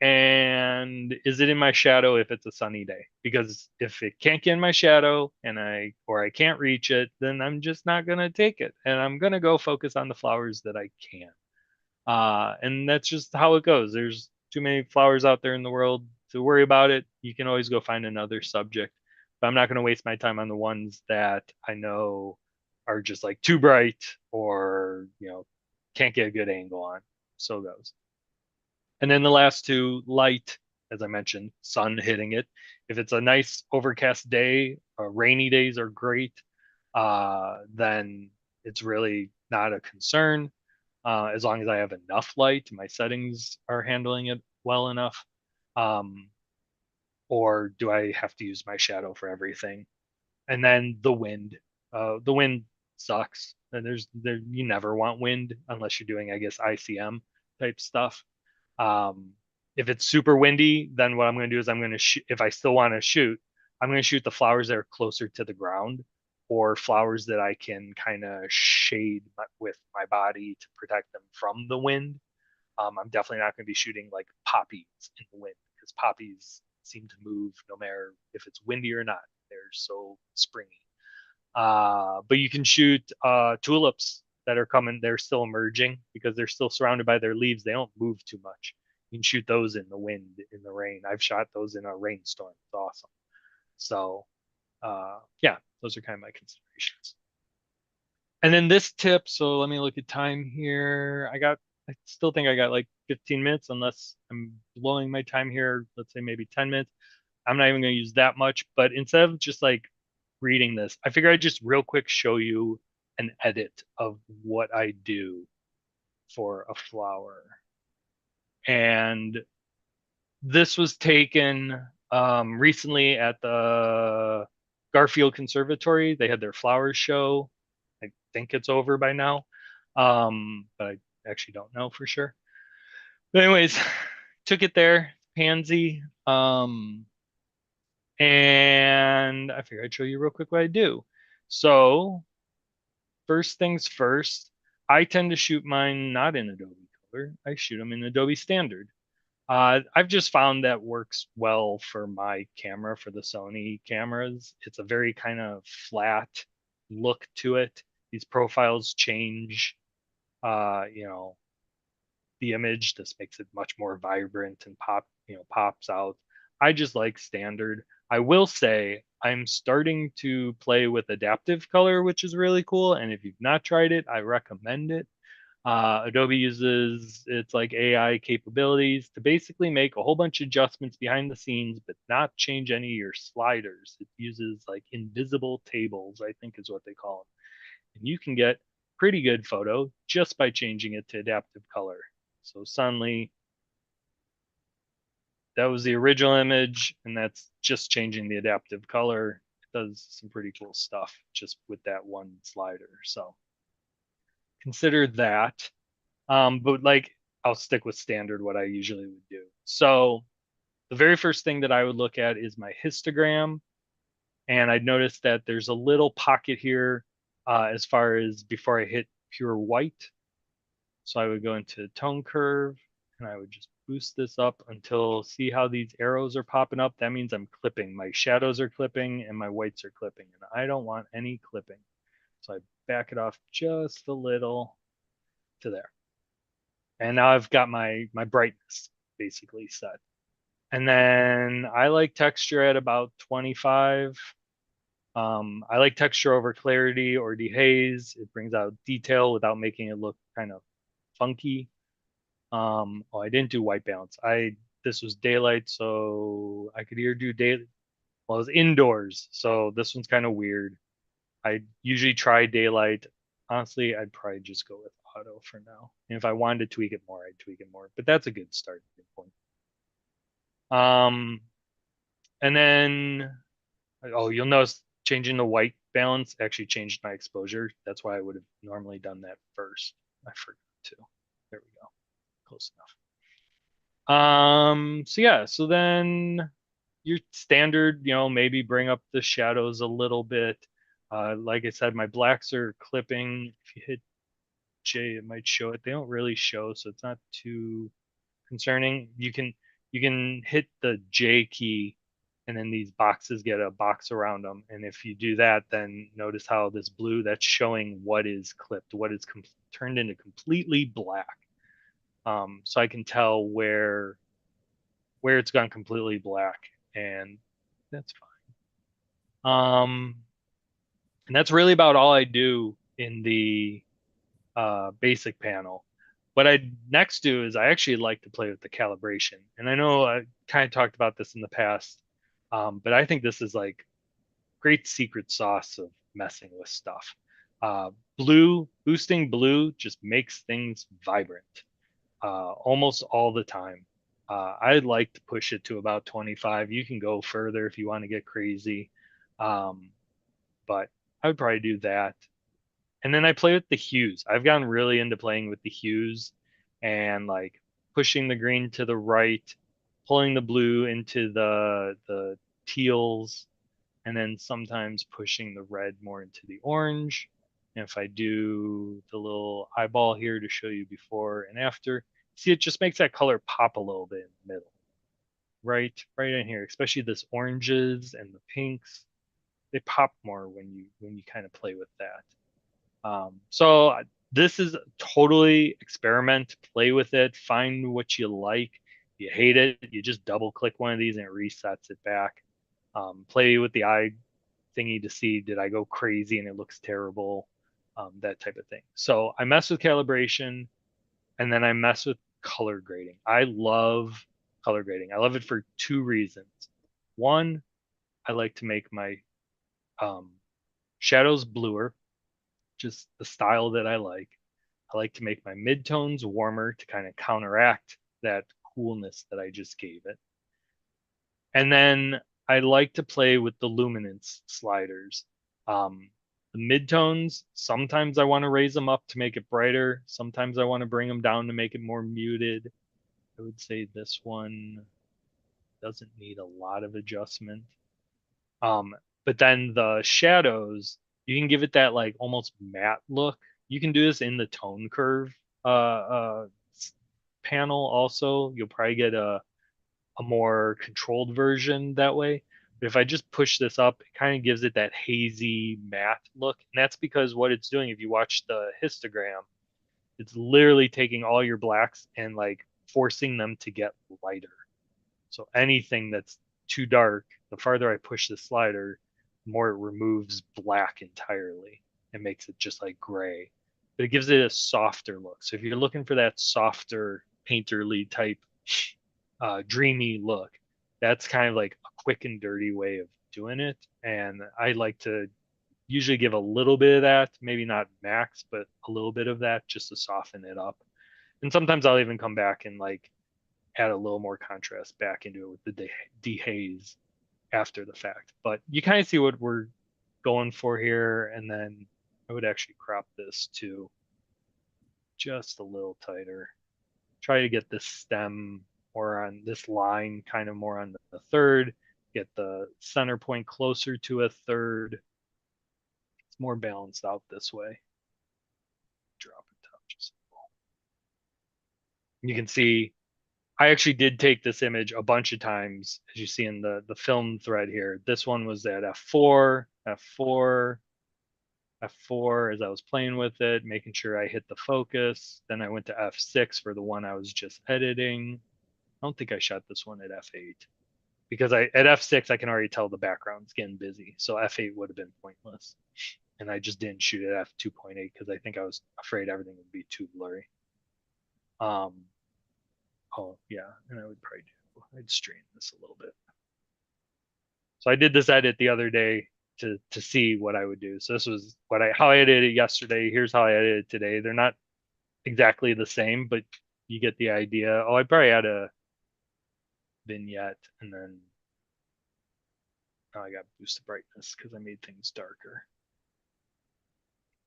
And is it in my shadow if it's a sunny day? Because if it can't get in my shadow and I can't reach it, then I'm just not gonna take it. And I'm gonna go focus on the flowers that I can. And that's just how it goes. There's too many flowers out there in the world to worry about it. You can always go find another subject. But I'm not gonna waste my time on the ones that I know are just like too bright or can't get a good angle on. So it goes. And then the last two, light, as I mentioned, sun hitting it. If it's a nice overcast day, rainy days are great, then it's really not a concern. As long as I have enough light, my settings are handling it well enough. Or do I have to use my shadow for everything? And then the wind. The wind sucks. And you never want wind unless you're doing, I guess, ICM type stuff. If it's super windy, then what I'm going to do is I'm going to shoot. If I still want to shoot, I'm going to shoot the flowers that are closer to the ground, or flowers that I can kind of shade with my body to protect them from the wind. I'm definitely not going to be shooting like poppies in the wind, because poppies seem to move no matter if it's windy or not. They're so springy. But you can shoot tulips that are coming. They're still emerging because they're still surrounded by their leaves. They don't move too much. You can shoot those in the wind, in the rain. I've shot those in a rainstorm. It's awesome. So yeah, those are kind of my considerations. And then this tip, so let me look at time here. I still think I got like 15 minutes, unless I'm blowing my time here. Let's say maybe 10 minutes. I'm not even going to use that much, but instead of just like reading this, I figure I'd just real quick show you an edit of what I do for a flower. And this was taken recently at the Garfield Conservatory. They had their flowers show. I think it's over by now, but I actually don't know for sure. But anyways, took it there, pansy, and I figured I'd show you real quick what I do. So first things first, I tend to shoot mine not in Adobe Color. I shoot them in Adobe Standard. I've just found that works well for my camera, for the Sony cameras. It's a very kind of flat look to it. These profiles change, the image. This makes it much more vibrant and pops out. I just like standard. I will say I'm starting to play with adaptive color, which is really cool. And if you've not tried it, I recommend it. Adobe uses its like AI capabilities to basically make a whole bunch of adjustments behind the scenes, but not change any of your sliders. It uses like invisible tables, I think is what they call them. And you can get pretty good photo just by changing it to adaptive color. So suddenly, that was the original image, and that's just changing the adaptive color. It does some pretty cool stuff just with that one slider. So consider that. But like, I'll stick with standard, what I usually would do. So the very first thing that I would look at is my histogram. And I'd notice that there's a little pocket here as far as before I hit pure white. So I would go into tone curve and I would just boost this up until, see how these arrows are popping up? That means I'm clipping. My shadows are clipping and my whites are clipping, and I don't want any clipping. So I back it off just a little to there. And now I've got my brightness basically set. And then I like texture at about 25. I like texture over clarity or dehaze. It brings out detail without making it look kind of funky. Oh, I didn't do white balance. This was daylight, so I could either do day. Well, it was indoors, so this one's kind of weird. I usually try daylight. Honestly, I'd probably just go with auto for now. And if I wanted to tweak it more, I'd tweak it more. But that's a good starting point. And then, oh, you'll notice changing the white balance actually changed my exposure. That's why I would have normally done that first. I forgot to. There we go. Close enough. So yeah, so then your standard, maybe bring up the shadows a little bit. Like I said, my blacks are clipping. If you hit J, it might show it. They don't really show, so it's not too concerning. You can hit the J key, and then these boxes get a box around them. And if you do that, then notice how this blue, that's showing what is clipped, what is turned into completely black. So I can tell where it's gone completely black, and that's fine. And that's really about all I do in the basic panel. What I next do is I actually like to play with the calibration. And I know I kind of talked about this in the past, but I think this is like great secret sauce of messing with stuff. Boosting blue just makes things vibrant almost all the time. I'd like to push it to about 25. You can go further if you want to get crazy. But I would probably do that. And then I play with the hues. I've gotten really into playing with the hues and like pushing the green to the right, pulling the blue into the teals, and then sometimes pushing the red more into the orange. And if I do the little eyeball here to show you before and after, see, it just makes that color pop a little bit in the middle. Right in here, especially this oranges and the pinks, they pop more when you kind of play with that. So this is totally experiment, play with it, find what you like. If you hate it, you just double click one of these and it resets it back. Play with the eye thingy to see, did I go crazy and it looks terrible? That type of thing. So I mess with calibration, and then I mess with color grading. I love color grading. I love it for two reasons. One, I like to make my shadows bluer, just the style that I like. I like to make my midtones warmer to kind of counteract that coolness that I just gave it. And then I like to play with the luminance sliders. The midtones, sometimes I want to raise them up to make it brighter. Sometimes I want to bring them down to make it more muted. I would say this one doesn't need a lot of adjustment. But then the shadows, you can give it that like almost matte look. You can do this in the tone curve panel also. You'll probably get a more controlled version that way. But if I just push this up, it kind of gives it that hazy matte look. And that's because what it's doing, if you watch the histogram, it's literally taking all your blacks and like forcing them to get lighter. So anything that's too dark, the farther I push the slider, the more it removes black entirely and makes it just like gray. But it gives it a softer look. So if you're looking for that softer painterly type dreamy look, that's kind of like a quick and dirty way of doing it. And I like to usually give a little bit of that, maybe not max, but a little bit of that just to soften it up. And sometimes I'll even come back and like add a little more contrast back into it with the dehaze after the fact. But you kind of see what we're going for here. And then I would actually crop this to just a little tighter. Try to get this stem or on this line kind of more on the third, get the center point closer to a third. It's more balanced out this way. Drop it down just a little. You can see I actually did take this image a bunch of times, as you see in the film thread here. This one was at f4, f4, f4 as I was playing with it, making sure I hit the focus. Then I went to f6 for the one I was just editing. I don't think I shot this one at f8 because at f6 I can already tell the background's getting busy. So f8 would have been pointless. And I just didn't shoot at f2.8 because I think I was afraid everything would be too blurry. Oh yeah, and I would probably I'd strain this a little bit. So I did this edit the other day to see what I would do. So this was how I edited it yesterday. Here's how I edited it today. They're not exactly the same, but you get the idea. Oh, I probably had a vignette, and then I got boosted brightness because I made things darker.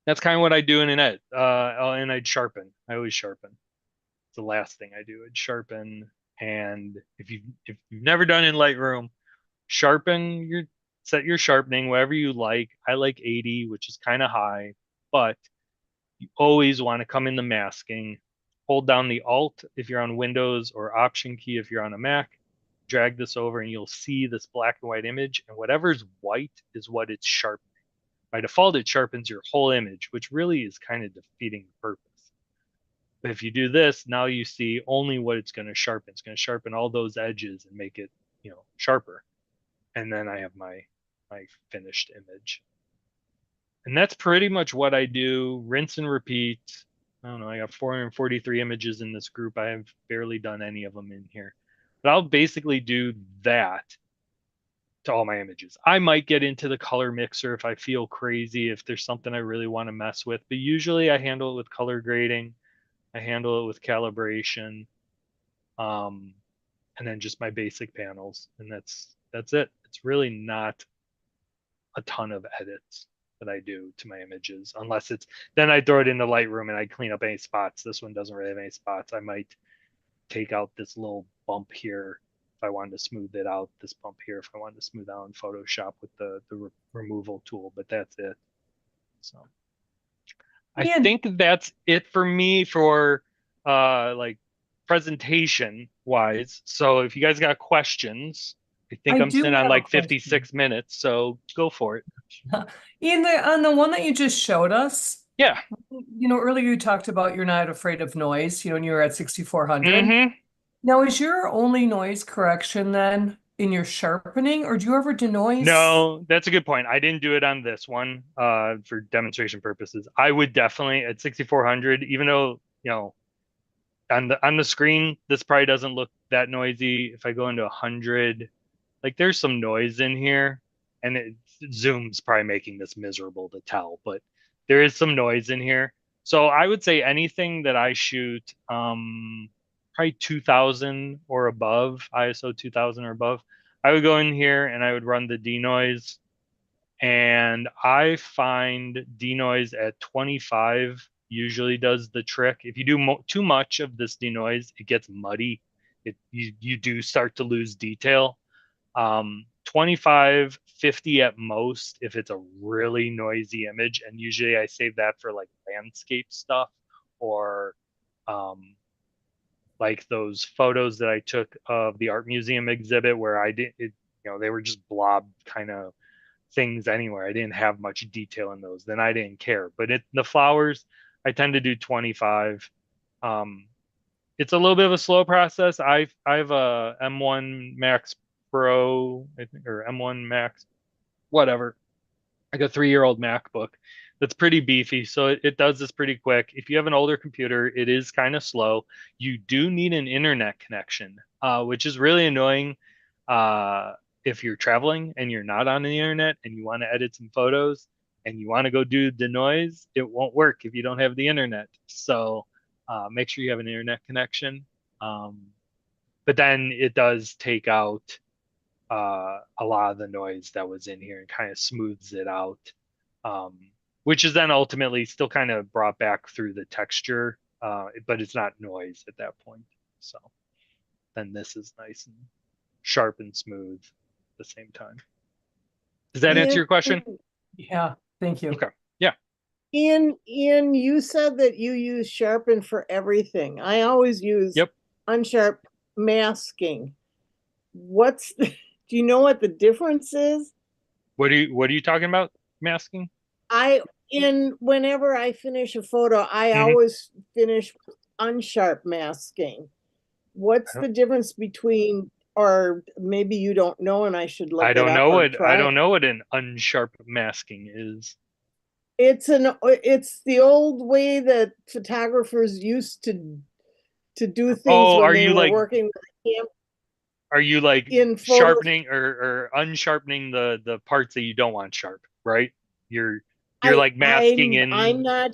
That's kind of what I do in an edit. And I'd sharpen. I always sharpen. It's the last thing I do. I'd sharpen. And if you've never done in Lightroom, set your sharpening wherever you like. I like 80, which is kind of high, but you always want to come in the masking. Hold down the Alt if you're on Windows or Option key if you're on a Mac. Drag this over and you'll see this black and white image, and whatever's white is what it's sharpening. By default, it sharpens your whole image, which really is kind of defeating the purpose. But if you do this, now you see only what it's going to sharpen. It's going to sharpen all those edges and make it, sharper. And then I have my finished image. And that's pretty much what I do. Rinse and repeat. I don't know, I got 443 images in this group. I have barely done any of them in here. But I'll basically do that to all my images. I might get into the color mixer if I feel crazy, if there's something I really want to mess with. But usually I handle it with color grading. I handle it with calibration. And then just my basic panels. And that's it. It's really not a ton of edits that I do to my images, unless then I throw it into Lightroom and I clean up any spots. This one doesn't really have any spots. I might take out this little bump here if I wanted to smooth it out, this bump here if I wanted to smooth out in Photoshop with the removal tool, but that's it. So I think that's it for me for like presentation wise. So if you guys got questions, I think I'm sitting on like 56 minutes, so go for it. Ian, on the one that you just showed us, yeah, earlier you talked about you're not afraid of noise, and you were at 6400. Mm-hmm. Now, is your only noise correction then in your sharpening, or do you ever denoise? No, that's a good point. I didn't do it on this one for demonstration purposes. I would definitely at 6400, even though, on the screen, this probably doesn't look that noisy. If I go into 100, like there's some noise in here, and Zoom's probably making this miserable to tell, but there is some noise in here. So I would say anything that I shoot, probably 2000 or above, ISO 2000 or above, I would go in here and I would run the denoise, and I find denoise at 25 usually does the trick. If you do too much of this denoise, it gets muddy. You do start to lose detail. 25, 50 at most if it's a really noisy image, and usually I save that for like landscape stuff or like those photos that I took of the art museum exhibit where they were just blob kind of things anywhere. I didn't have much detail in those. Then I didn't care. But the flowers, I tend to do 25. It's a little bit of a slow process. I have a M1 Max Pro, I think, or M1 Max, whatever. Like a 3-year-old MacBook that's pretty beefy, so it does this pretty quick. If you have an older computer, it is kind of slow. You do need an internet connection, which is really annoying if you're traveling and you're not on the internet and you want to edit some photos and you want to go do denoise. It won't work if you don't have the internet. So make sure you have an internet connection. But then it does take out a lot of the noise that was in here and kind of smooths it out, which is then ultimately still kind of brought back through the texture, but it's not noise at that point. So then this is nice and sharp and smooth at the same time. Does that answer your question? Yeah, thank you. Okay. Ian, you said that you use sharpen for everything. I always use Yep. unsharp masking. Do you know what the difference is? What are you talking about? Masking? Whenever I finish a photo, I Mhm. always finish with unsharp masking. What's the difference between, or maybe you don't know and I should look I it don't up know or what I try? don't know what an unsharp masking is. It's the old way that photographers used to do things Oh, when are they you were like working with a camera are you like in photo. sharpening or unsharpening the parts that you don't want sharp, right? You're like masking I'm in. not,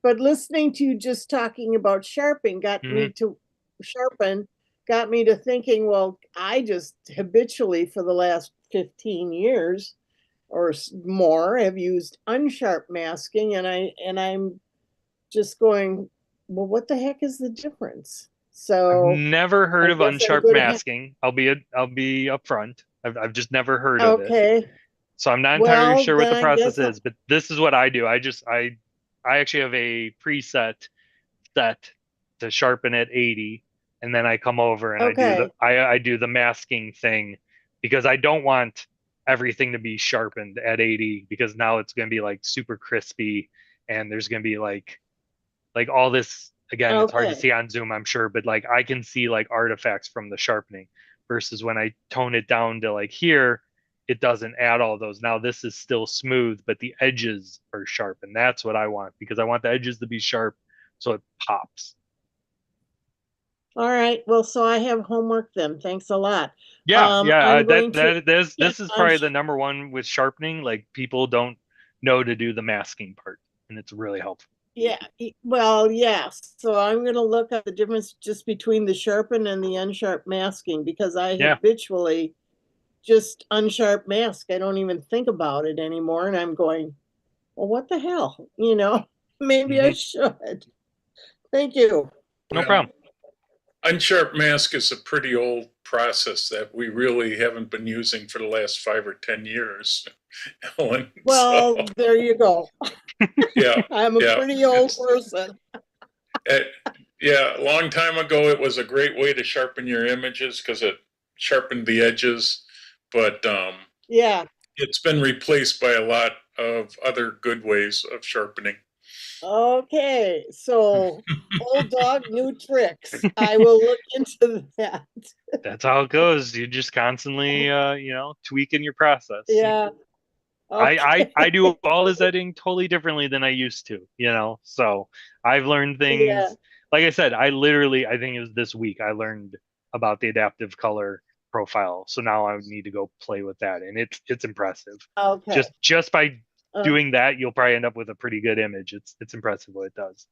but listening to you just talking about Mhm. sharpen got me to thinking, well, I just habitually for the last 15 years or more have used unsharp masking, and I'm just going, well, what the heck is the difference? I've So never heard I of guess I'm unsharp gonna have, masking. I'll be upfront. I've just never heard of it. okay, So I'm not entirely well, sure what then the I process guess, is, but this is what I do. I actually have a preset set to sharpen at 80, and then I come over and okay, I do the masking thing because I don't want everything to be sharpened at 80 because now it's going to be like super crispy and there's going to be like all this again, it's hard to okay, see on Zoom, I'm sure, but like I can see like artifacts from the sharpening versus when I tone it down to like here, it doesn't add all those. Now this is still smooth, but the edges are sharp, and that's what I want because I want the edges to be sharp so it pops. all right. Well, so I have homework then. Thanks a lot. Yeah. I'm That going to that this check this is on probably the number one with sharpening. Like people don't know to do the masking part, and it's really helpful. Yeah, well, yes. So I'm going to look at the difference just between the sharpen and the unsharp masking because I Yeah. habitually just unsharp mask. I don't even think about it anymore. And I'm going, well, what the hell? Maybe I Hmm. should. Thank you. No Well, problem. unsharp mask is a pretty old process that we really haven't been using for the last 5 or 10 years, Ellen. Well, So there you go. yeah, I'm a yeah, pretty old it's person. it, yeah. A long time ago, it was a great way to sharpen your images because it sharpened the edges, but Yeah. it's been replaced by a lot of other good ways of sharpening. Okay. So old dog, new tricks. I will look into that. That's how it goes. You're just constantly, tweaking your process. Yeah. I Okay. do all this editing totally differently than I used to, So I've learned Yeah. things. Like I said, I think it was this week, I learned about the adaptive color profile. So now I need to go play with that, and it's impressive. Okay. Just by Uh, doing that, you'll probably end up with a pretty good image. It's impressive what it does.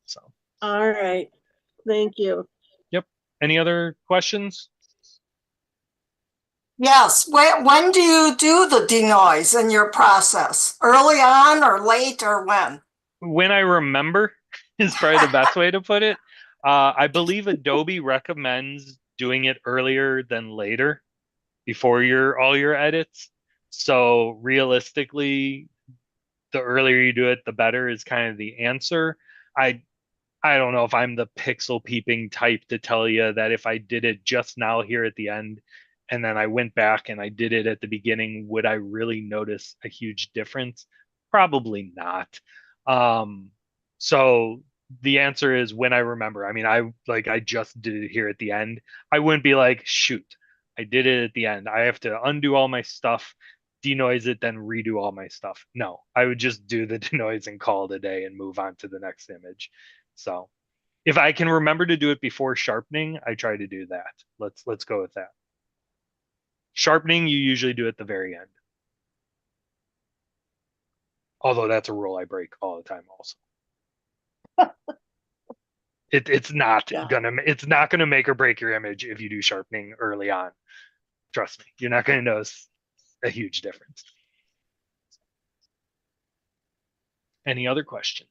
So, all right. Thank you. yep. Any other questions? Yes. When do you do the denoise in your process? Early on or late or when? When I remember is probably the best way to put it. I believe Adobe recommends doing it earlier than later before all your edits. So realistically, the earlier you do it, the better is kind of the answer. I I don't know if I'm the pixel peeping type to tell you that if I did it just now here at the end and then I went back and I did it at the beginning, would I really notice a huge difference? Probably not. Um, so the answer is when I remember. I mean, I just did it here at the end. I wouldn't be like, shoot, I did it at the end. I have to undo all my stuff, denoise it, then redo all my stuff. No, I would just do the denoise and call it a day and move on to the next image. So if I can remember to do it before sharpening, I try to do that. Let's go with that. Sharpening, you usually do at the very end. Although that's a rule I break all the time also. It's not Yeah. gonna make or break your image if you do sharpening early on. Trust me, you're not gonna notice a huge difference. Any other questions?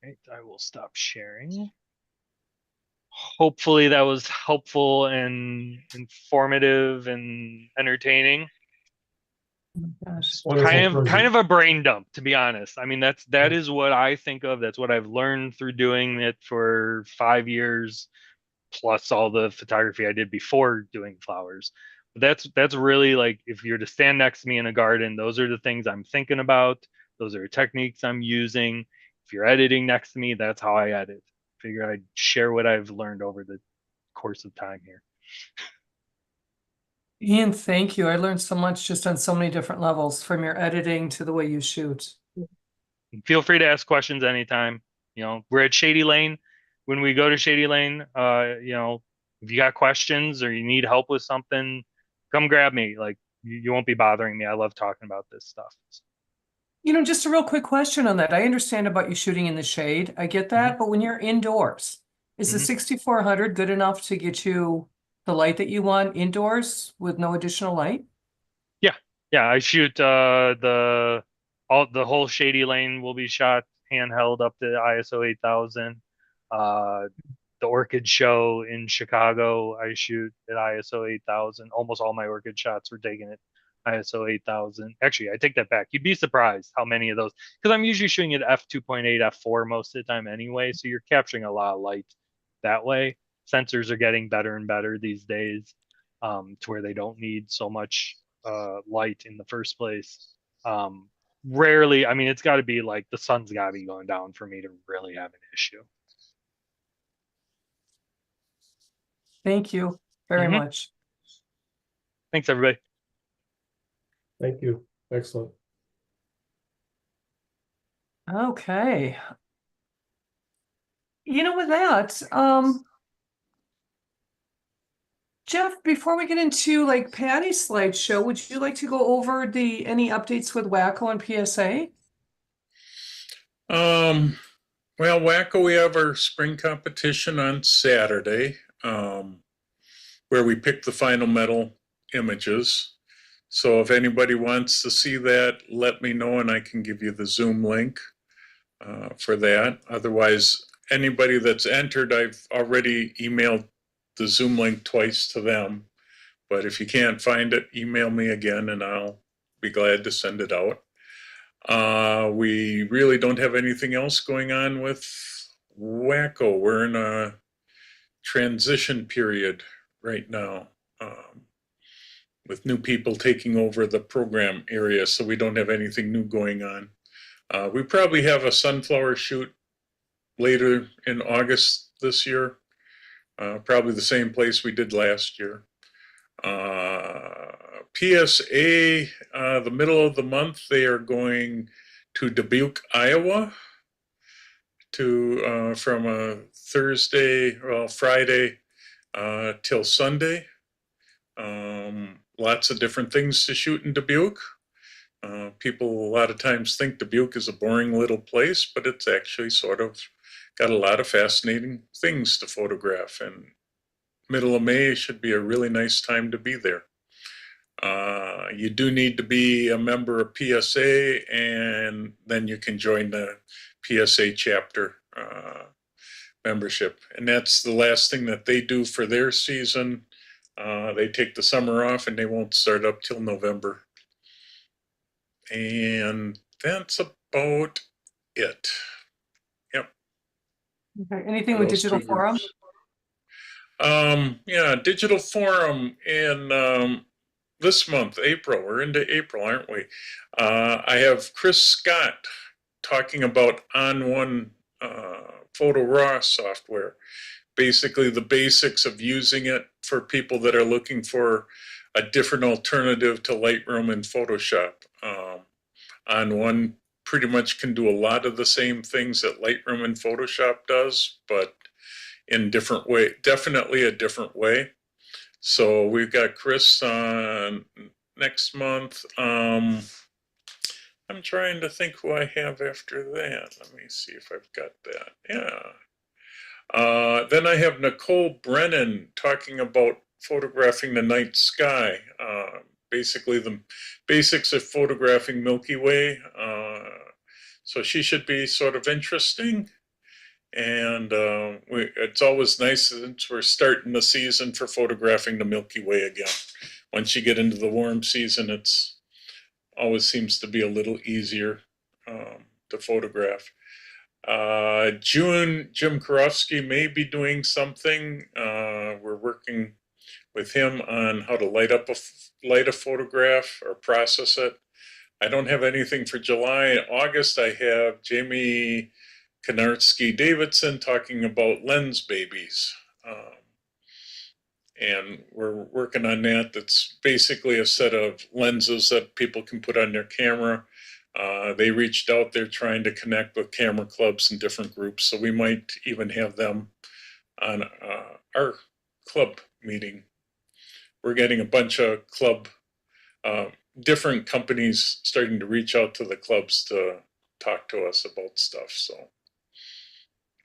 Right, I will stop sharing. hopefully that was helpful and informative and entertaining. Gosh. Wonderful Kind of a brain dump, to be honest. I mean, that is what I think of. That's what I've learned through doing it for 5 years, plus all the photography I did before doing flowers. But that's really like, if you're to stand next to me in a garden, those are the things I'm thinking about. Those are techniques I'm using. If you're editing next to me, that's how I edit. Figure I'd share what I've learned over the course of time here. Ian, thank you. I learned so much just on so many different levels, from your editing to the way you shoot. And feel free to ask questions anytime. You know, we're at Shady Lane. When we go to Shady Lane, you know, if you got questions or you need help with something, come grab me. Like, you won't be bothering me. I love talking about this stuff. You know, just a real quick question on that. I understand about you shooting in the shade. I get that. But when you're indoors, is the Mhm. 6400 good enough to get you the light that you want indoors with no additional light? Yeah, I shoot the whole Shady Lane will be shot handheld up to ISO 8000. The Orchid Show in Chicago, I shoot at ISO 8000. Almost all my orchid shots were taken at ISO 8000. Actually, I take that back. You'd be surprised how many of those, because I'm usually shooting at f2.8, f4 most of the time anyway. So you're capturing a lot of light that way. Sensors are getting better and better these days, to where they don't need so much light in the first place. Rarely, I mean, it's got to be like the sun's got to be going down for me to really have an issue. Thank you very Mhm. much. Thanks, everybody. Thank you. Excellent. Okay. You know, with that, Jeff, before we get into like Patty's slideshow, would you like to go over any updates with WACO and PSA? Well, Wacko, we have our spring competition on Saturday, where we pick the final medal images. So if anybody wants to see that, let me know and I can give you the Zoom link for that. Otherwise, anybody that's entered, I've already emailed the Zoom link twice to them. But if you can't find it, email me again and I'll be glad to send it out. We really don't have anything else going on with Wacko. We're in a transition period right now, with new people taking over the program area, so we don't have anything new going on. We probably have a sunflower shoot later in August this year, probably the same place we did last year. PSA, the middle of the month, they are going to Dubuque, Iowa, from a Friday till Sunday. Lots of different things to shoot in Dubuque. People a lot of times think Dubuque is a boring little place, but it's actually sort of got a lot of fascinating things to photograph, and middle of May should be a really nice time to be there. You do need to be a member of PSA, and then you can join the PSA chapter membership. And that's the last thing that they do for their season. They take the summer off and they won't start up till November. And that's about it. Yep. Okay. Anything with Digital Forum? Yeah, Digital Forum in this month, April. We're into April, aren't we? I have Chris Scott talking about On1 Photo Raw software. Basically, the basics of using it for people that are looking for a different alternative to Lightroom and Photoshop. On1 pretty much can do a lot of the same things that Lightroom and Photoshop does, but in different way, definitely a different way. So we've got Chris on next month. I'm trying to think who I have after that. Let me see if I've got that. Yeah. Then I have Nicole Brennan talking about photographing the night sky. Basically the basics of photographing Milky Way. So she should be sort of interesting. And it's always nice since we're starting the season for photographing the Milky Way again. Once you get into the warm season, it's always seems to be a little easier to photograph. June, Jim Karofsky may be doing something. We're working with him on how to light a photograph or process it. I don't have anything for July. In August, I have Jamie Konarski Davidson talking about lens babies. And we're working on that. That's basically a set of lenses that people can put on their camera. They reached out, they're trying to connect with camera clubs and different groups. So we might even have them on our club meeting. We're getting a bunch of club, different companies starting to reach out to the clubs to talk to us about stuff. So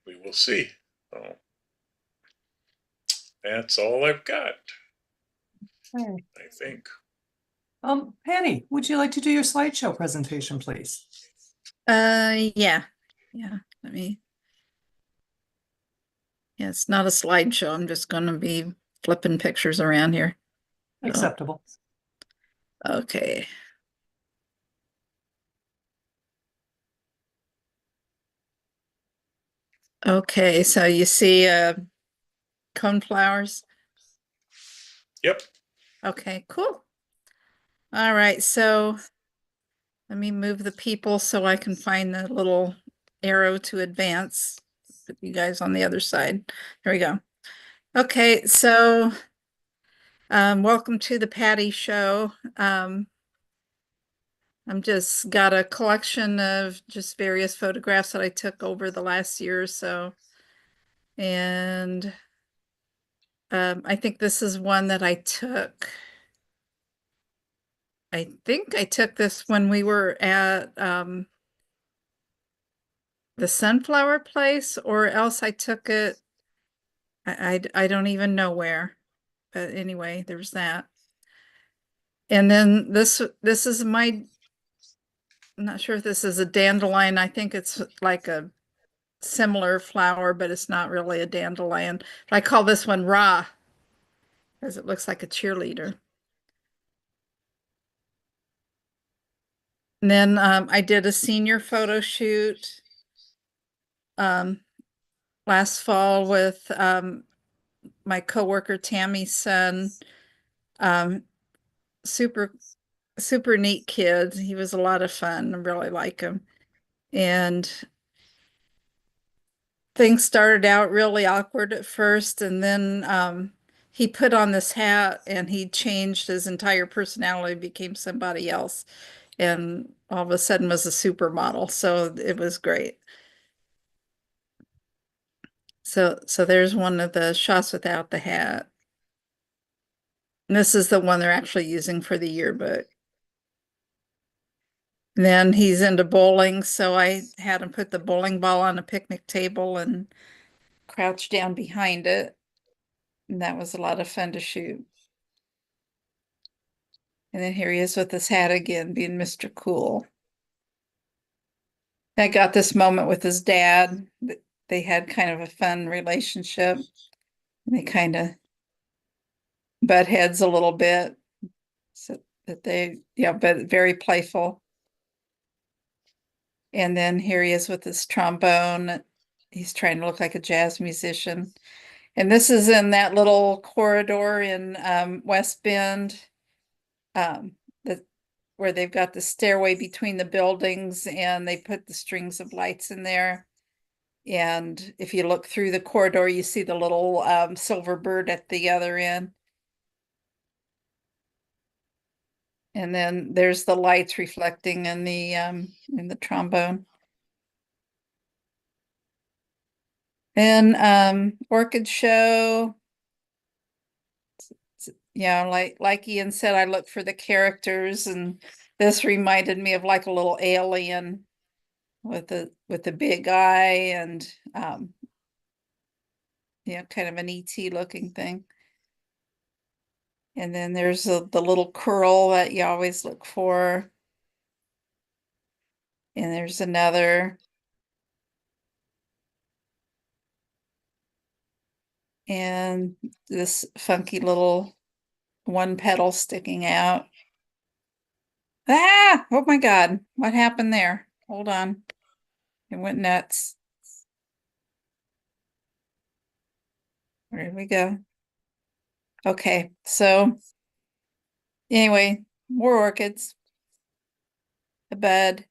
we will see. So that's all I've got, Okay. I think. Patty, would you like to do your slideshow presentation, please? Yeah. Let me. Yeah, it's not a slideshow. I'm just going to be flipping pictures around here. So, Acceptable. okay. Okay, so you see coneflowers? Yep. Okay, cool. All right, so let me move the people so I can find the little arrow to advance. Put you guys on the other side. Here we go. Okay, so welcome to the Patty Show. I'm just got a collection of just various photographs that I took over the last year or so. And I think this is one that I took. I think I took this when we were at the sunflower place, or else I took it. I don't even know where. But anyway, there's that. And then this is my, I'm not sure if this is a dandelion. I think it's like a similar flower, but it's not really a dandelion. But I call this one Ra, because it looks like a cheerleader. And then I did a senior photo shoot last fall with my coworker Tammy's son. Super neat kid. He was a lot of fun. I really like him. And things started out really awkward at first, and then he put on this hat and he changed his entire personality, became somebody else, and all of a sudden was a supermodel. So it was great. So there's one of the shots without the hat. And this is the one they're actually using for the yearbook. And then he's into bowling, so I had him put the bowling ball on a picnic table and crouch down behind it. And that was a lot of fun to shoot. And then here he is with his hat again, being Mr. Cool. I got this moment with his dad. They had kind of a fun relationship. They kind of butt heads a little bit. So that they, yeah, but very playful. And then here he is with his trombone. He's trying to look like a jazz musician. And this is in that little corridor in West Bend, where they've got the stairway between the buildings, and they put the strings of lights in there. And if you look through the corridor, you see the little silver bird at the other end. And then there's the lights reflecting in the trombone. And orchid show. Yeah, like Ian said, I look for the characters, and this reminded me of like a little alien with a big eye and yeah, kind of an ET looking thing. And then there's the little curl that you always look for. And there's another. And this funky little one petal sticking out. Ah, oh my God, what happened there? Hold on. It went nuts. Where did we go? Okay, so anyway, more orchids. A bed.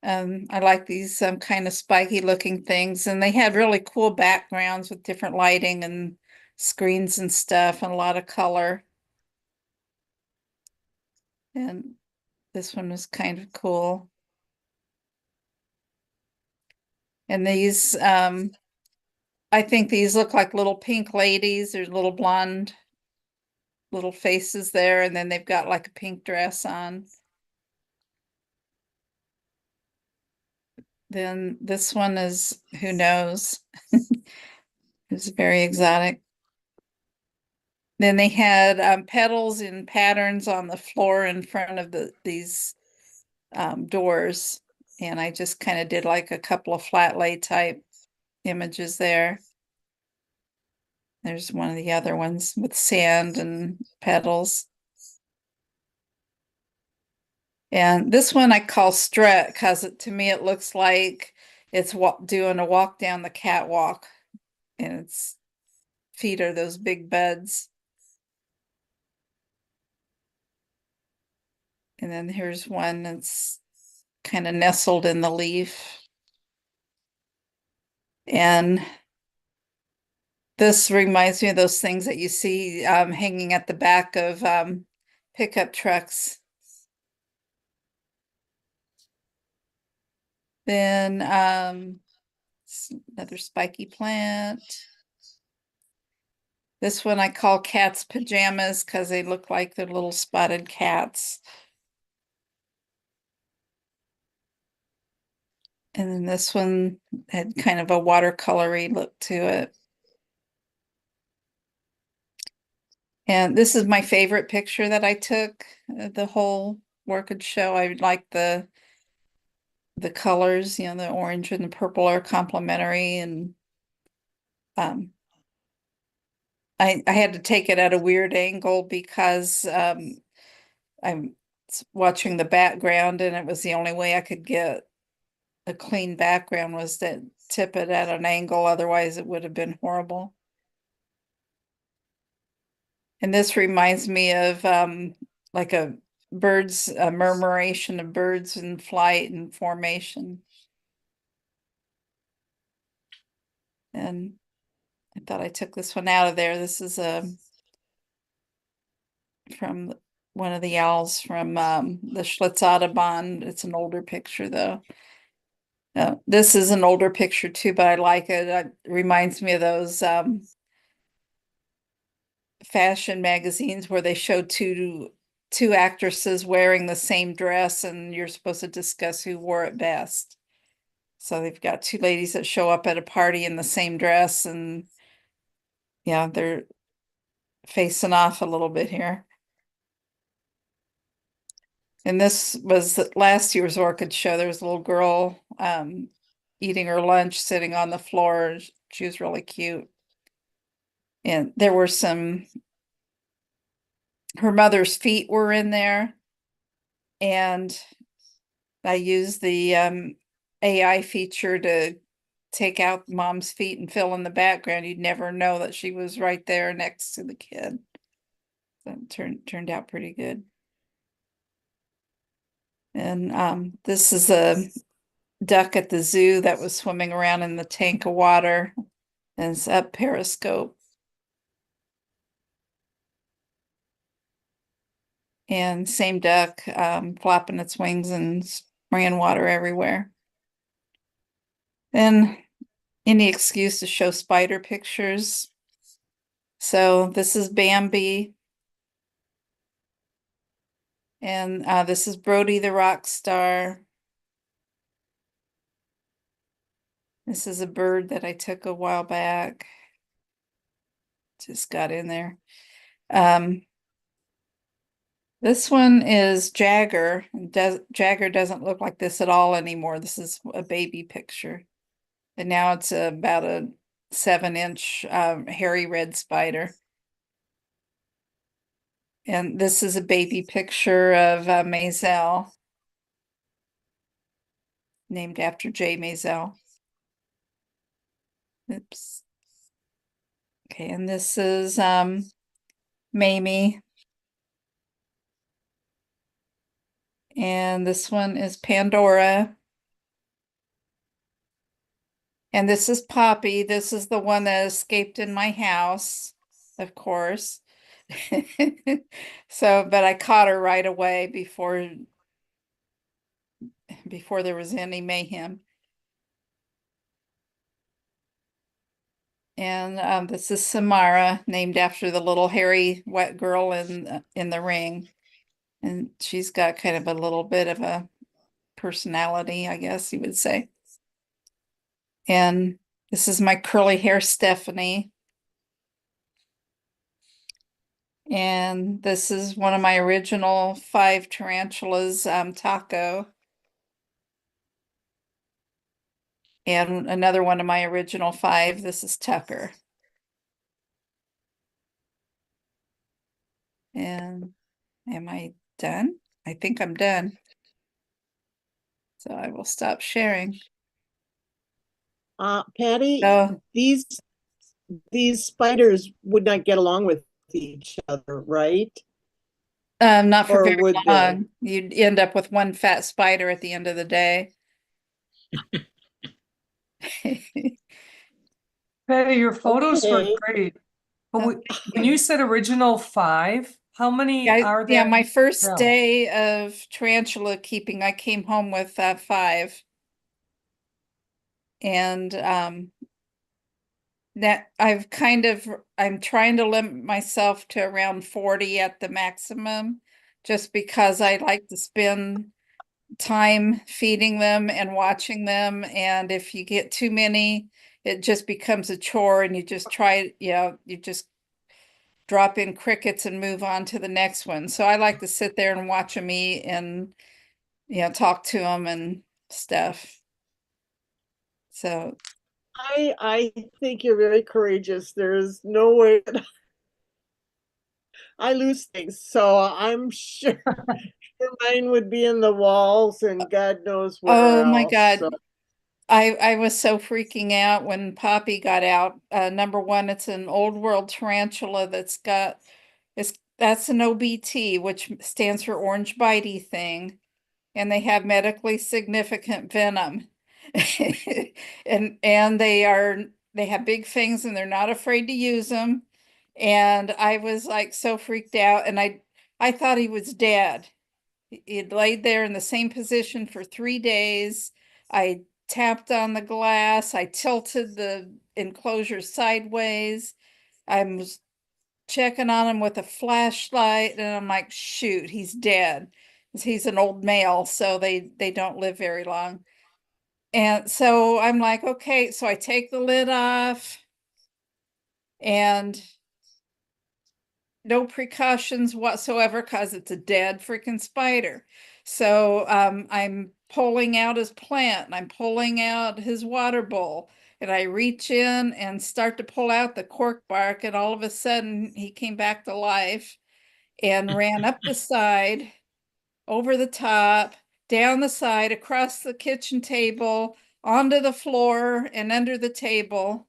I like these kind of spiky looking things, and they had really cool backgrounds with different lighting and screens and stuff and a lot of color. And this one was kind of cool. And these, I think these look like little pink ladies. There's little blonde little faces there, and then they've got like a pink dress on. Then this one is, who knows? It's very exotic. Then they had petals in patterns on the floor in front of these doors. And I just kind of did like a couple of flat lay type images there. There's one of the other ones with sand and petals. And this one I call strut because to me it looks like it's doing a walk down the catwalk, and its feet are those big buds. And then here's one that's kind of nestled in the leaf. And this reminds me of those things that you see hanging at the back of pickup trucks. Then another spiky plant. This one I call cat's pajamas because they look like they're little spotted cats. And then this one had kind of a watercolory look to it. And this is my favorite picture that I took, the whole orchid show. I like the colors, the orange and the purple are complementary, and I had to take it at a weird angle because I'm watching the background, and it was the only way I could get a clean background was to tip it at an angle. Otherwise it would have been horrible. And this reminds me of like a murmuration of birds in flight and formation. And I thought I took this one out of there. This is from one of the owls from the Schlitz Audubon. It's an older picture though. This is an older picture too, but I like it. It reminds me of those fashion magazines where they show two actresses wearing the same dress, and you're supposed to discuss who wore it best. So they've got two ladies that show up at a party in the same dress, and yeah, they're facing off a little bit here. And this was last year's orchid show. There was a little girl eating her lunch sitting on the floor. She was really cute. And there were her mother's feet were in there. And I used the AI feature to take out mom's feet and fill in the background. You'd never know that she was right there next to the kid. That turned out pretty good. And this is a duck at the zoo that was swimming around in the tank of water, and it's up periscope. And same duck flapping its wings and spraying water everywhere. And any excuse to show spider pictures. So this is Bambi. And this is Brody the rock star. This is a bird that I took a while back. Just got in there. This one is Jagger. Jagger doesn't look like this at all anymore. This is a baby picture. And now it's about a 7-inch hairy red spider. And this is a baby picture of Maisel, named after J. Maisel. Oops. Okay, and this is Mamie. And this one is Pandora. And this is Poppy. This is the one that escaped in my house, of course. So, but I caught her right away before there was any mayhem. And this is Samara, named after the little hairy wet girl in the ring. And she's got kind of a little bit of a personality, I guess you would say. And this is my curly hair Stephanie. And this is one of my original 5 tarantulas, Taco. And another one of my original 5, this is Tucker. And am I done? I think I'm done. So I will stop sharing. Patty, So, these spiders would not get along with each other, right? not for Or very would they? long. You'd end up with one fat spider at the end of the day. Patty, your photos were Okay. great. But when you said original 5, how many are there? Yeah, my first now? day of tarantula keeping, I came home with 5. And that I'm trying to limit myself to around 40 at the maximum, just because I like to spend time feeding them and watching them. And if you get too many, it just becomes a chore, and you just you just drop in crickets and move on to the next one. So I like to sit there and watch them eat and, talk to them and stuff. So I think you're very courageous. There's no way that I lose things. So I'm sure mine would be in the walls and God knows where oh my else. God. So I was so freaking out when Poppy got out. Number one, it's an old world tarantula that's an OBT, which stands for orange bitey thing, and they have medically significant venom. and they have big fangs and they're not afraid to use them. And I was like so freaked out, and I thought he was dead. He'd laid there in the same position for 3 days. I tapped on the glass. I tilted the enclosure sideways. I was checking on him with a flashlight, and I'm like, shoot, he's dead. He's an old male, so they don't live very long. And so I'm like, okay, so I take the lid off, and no precautions whatsoever because it's a dead freaking spider. So I'm pulling out his plant, and I'm pulling out his water bowl, and I reach in and start to pull out the cork bark, and all of a sudden he came back to life and ran up the side, over the top, down the side, across the kitchen table, onto the floor and under the table.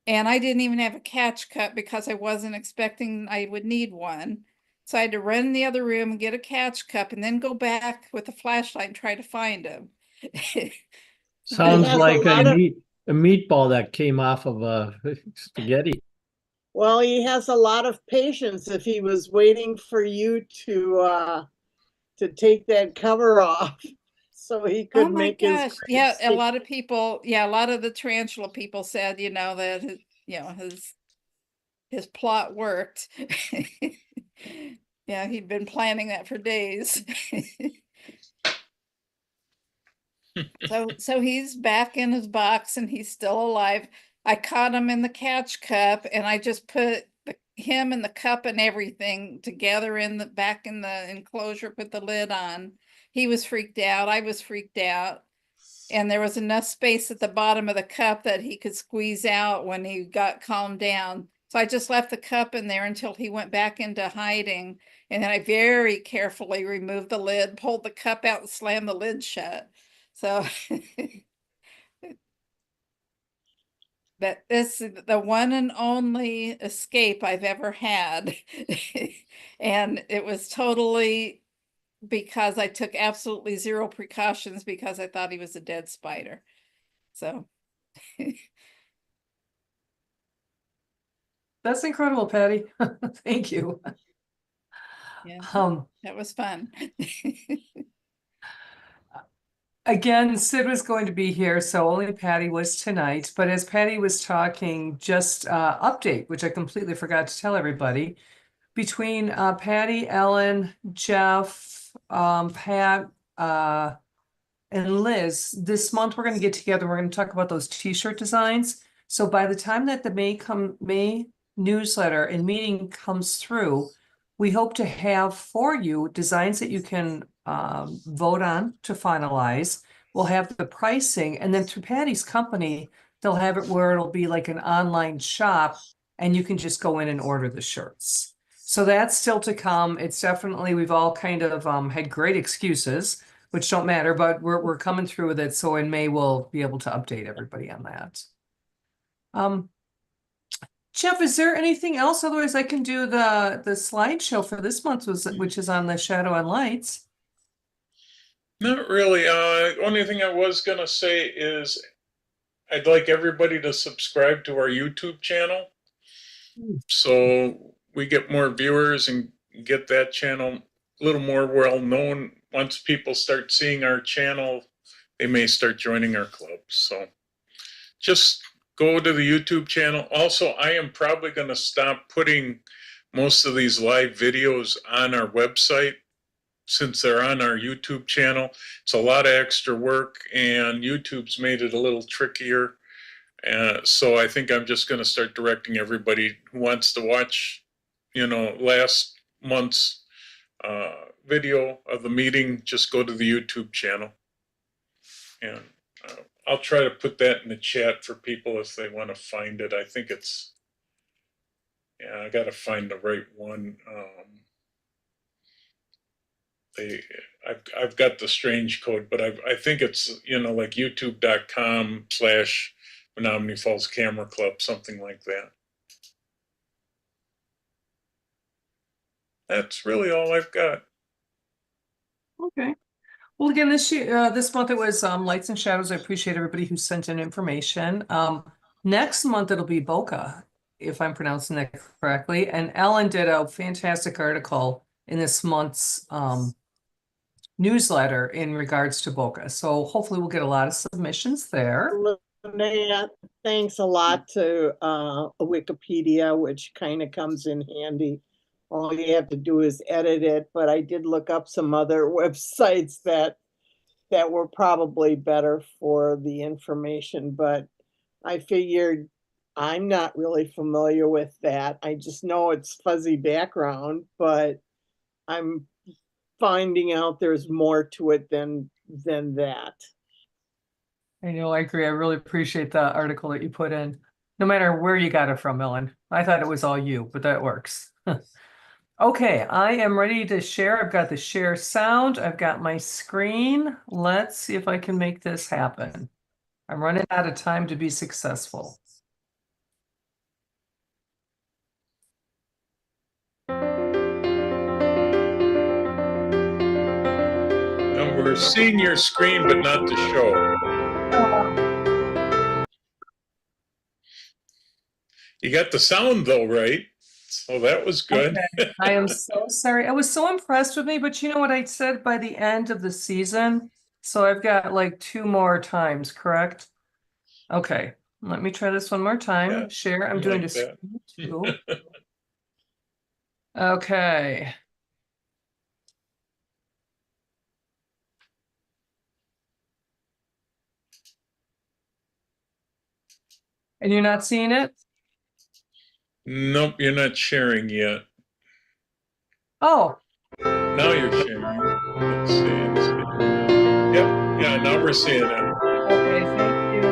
And I didn't even have a catch cup because I wasn't expecting I would need one. So I had to run in the other room and get a catch cup and then go back with a flashlight and try to find him. Sounds has a like lot of- a meatball that came off of a spaghetti. well, he has a lot of patience if he was waiting for you to take that cover off so he could Oh my make gosh. his Yeah, a stick. lot of people, a lot of the tarantula people said, that his plot worked. Yeah, he'd been planning that for days. So he's back in his box and he's still alive. I caught him in the catch cup, and I just put him and the cup and everything together back in the enclosure, put the lid on. He was freaked out. I was freaked out. and there was enough space at the bottom of the cup that he could squeeze out when he got calmed down. So I just left the cup in there until he went back into hiding. And then I very carefully removed the lid, pulled the cup out and slammed the lid shut. So that this is the one and only escape I've ever had. And it was totally because I took absolutely zero precautions because I thought he was a dead spider. So That's incredible, Patty. Thank you. yeah, Um, that was fun. Again, Sid was going to be here, so only Patty was tonight. But as Patty was talking, just update, which I completely forgot to tell everybody, between Patty, Ellen, Jeff, Pat, and Liz, this month we're going to get together. We're going to talk about those T-shirt designs. So by the time that the May newsletter and meeting comes through, we hope to have for you designs that you can vote on to finalize. We'll have the pricing, and then through Patty's company, they'll have it where it'll be like an online shop, and you can just go in and order the shirts. So that's still to come. It's definitely, we've all kind of had great excuses, which don't matter, but we're coming through with it. So in May, we'll be able to update everybody on that. Jeff, is there anything else? Otherwise, I can do the slideshow for this month, which is on the Shadow and Lights. Not really. Only thing I was gonna say is I'd like everybody to subscribe to our YouTube channel, so we get more viewers and get that channel a little more well known. Once people start seeing our channel, they may start joining our club. So just go to the YouTube channel. Also, I am probably going to stop putting most of these live videos on our website since they're on our YouTube channel. It's a lot of extra work, and YouTube's made it a little trickier. So I think I'm just going to start directing everybody who wants to watch, last month's video of the meeting, just go to the YouTube channel. And I'll try to put that in the chat for people if they want to find it. I think it's, I got to find the right one. I've got the strange code, but I think it's, like youtube.com/Menomonee Falls Camera Club, something like that. That's really all I've got. Okay. Well, again, this month it was Lights and Shadows. I appreciate everybody who sent in information. Next month it'll be Boca, if I'm pronouncing that correctly. And Ellen did a fantastic article in this month's newsletter in regards to Boca. So hopefully we'll get a lot of submissions there. Linnea, thanks a lot to Wikipedia, which kind of comes in handy. All you have to do is edit it, but I did look up some other websites that were probably better for the information, but I figured I'm not really familiar with that. I just know it's fuzzy background, but I'm finding out there's more to it than that. I know, I agree. I really appreciate the article that you put in. No matter where you got it from, Ellen. I thought it was all you, but that works. Okay, I am ready to share. I've got the share sound. I've got my screen. Let's see if I can make this happen. I'm running out of time to be successful. No, we're seeing your screen, but not the show. You got the sound though, right? So that was good. Okay. I am so sorry. I was so impressed with me, but you know what I said by the end of the season? So I've got like 2 more times, correct? Okay, let me try this one more time. Yeah, Share. I'm I doing like this that. too. Okay. And you're not seeing it? Nope, you're not sharing yet. Oh, Now you're sharing. Let's see. Yep, yeah, now we're seeing it. Okay, thank you.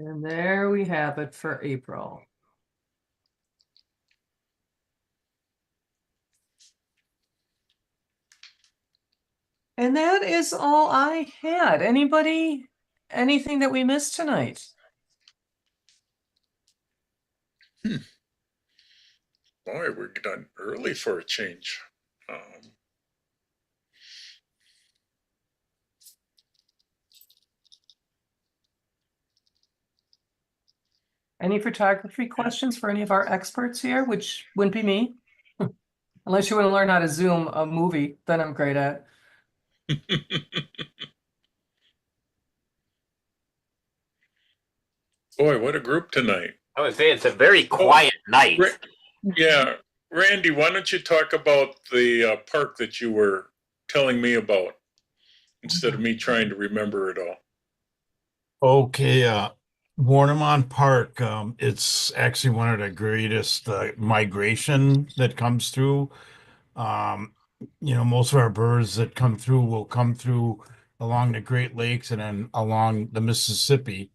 And there we have it for April. And that is all I had. Anybody, anything that we missed tonight? Boy, we're done early for a change. Any photography questions for any of our experts here, which wouldn't be me? Unless you want to learn how to zoom a movie, then I'm great at. Boy, what a group tonight. I would say it's a very quiet night. Yeah, Randy, why don't you talk about the park that you were telling me about instead of me trying to remember it all? Okay, Menomonee Park, it's actually one of the greatest migration that comes through. Most of our birds that come through will come through along the Great Lakes and then along the Mississippi,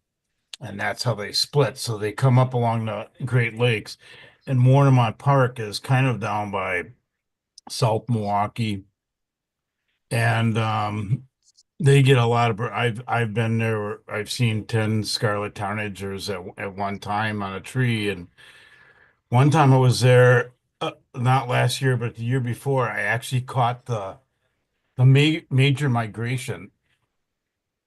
and that's how they split. So they come up along the Great Lakes, and Menomonee Park is kind of down by South Milwaukee, and they get a lot of I've been there. I've seen 10 scarlet tarnagers at one time on a tree, and one time I was there, not last year, but the year before. I actually caught the major migration,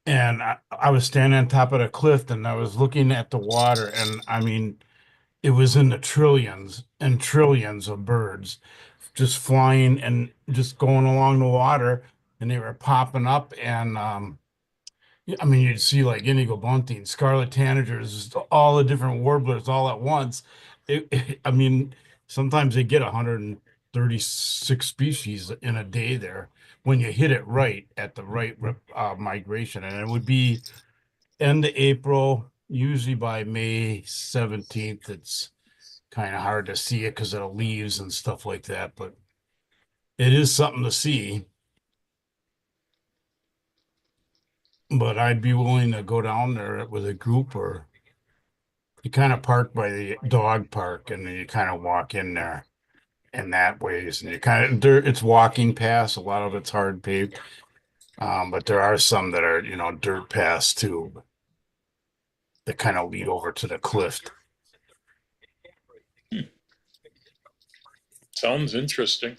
and I was standing on top of the cliff, and I was looking at the water, and I mean, it was in the trillions and trillions of birds just flying and just going along the water, and they were popping up, and yeah, I mean, you'd see like indigo bunting, scarlet tanagers, all the different warblers all at once. I mean, sometimes they get 136 species in a day there when you hit it right at the right migration. And it would be end of April, usually by May 17th, it's kind of hard to see it because of the leaves and stuff like that, but it is something to see. But I'd be willing to go down there with a group, or you kind of park by the dog park and then you kind of walk in there in that ways. And you kind of, it's walking paths. A lot of it's hard paved. But there are some that are, dirt paths too, that kind of lead over to the cliff. Sounds interesting.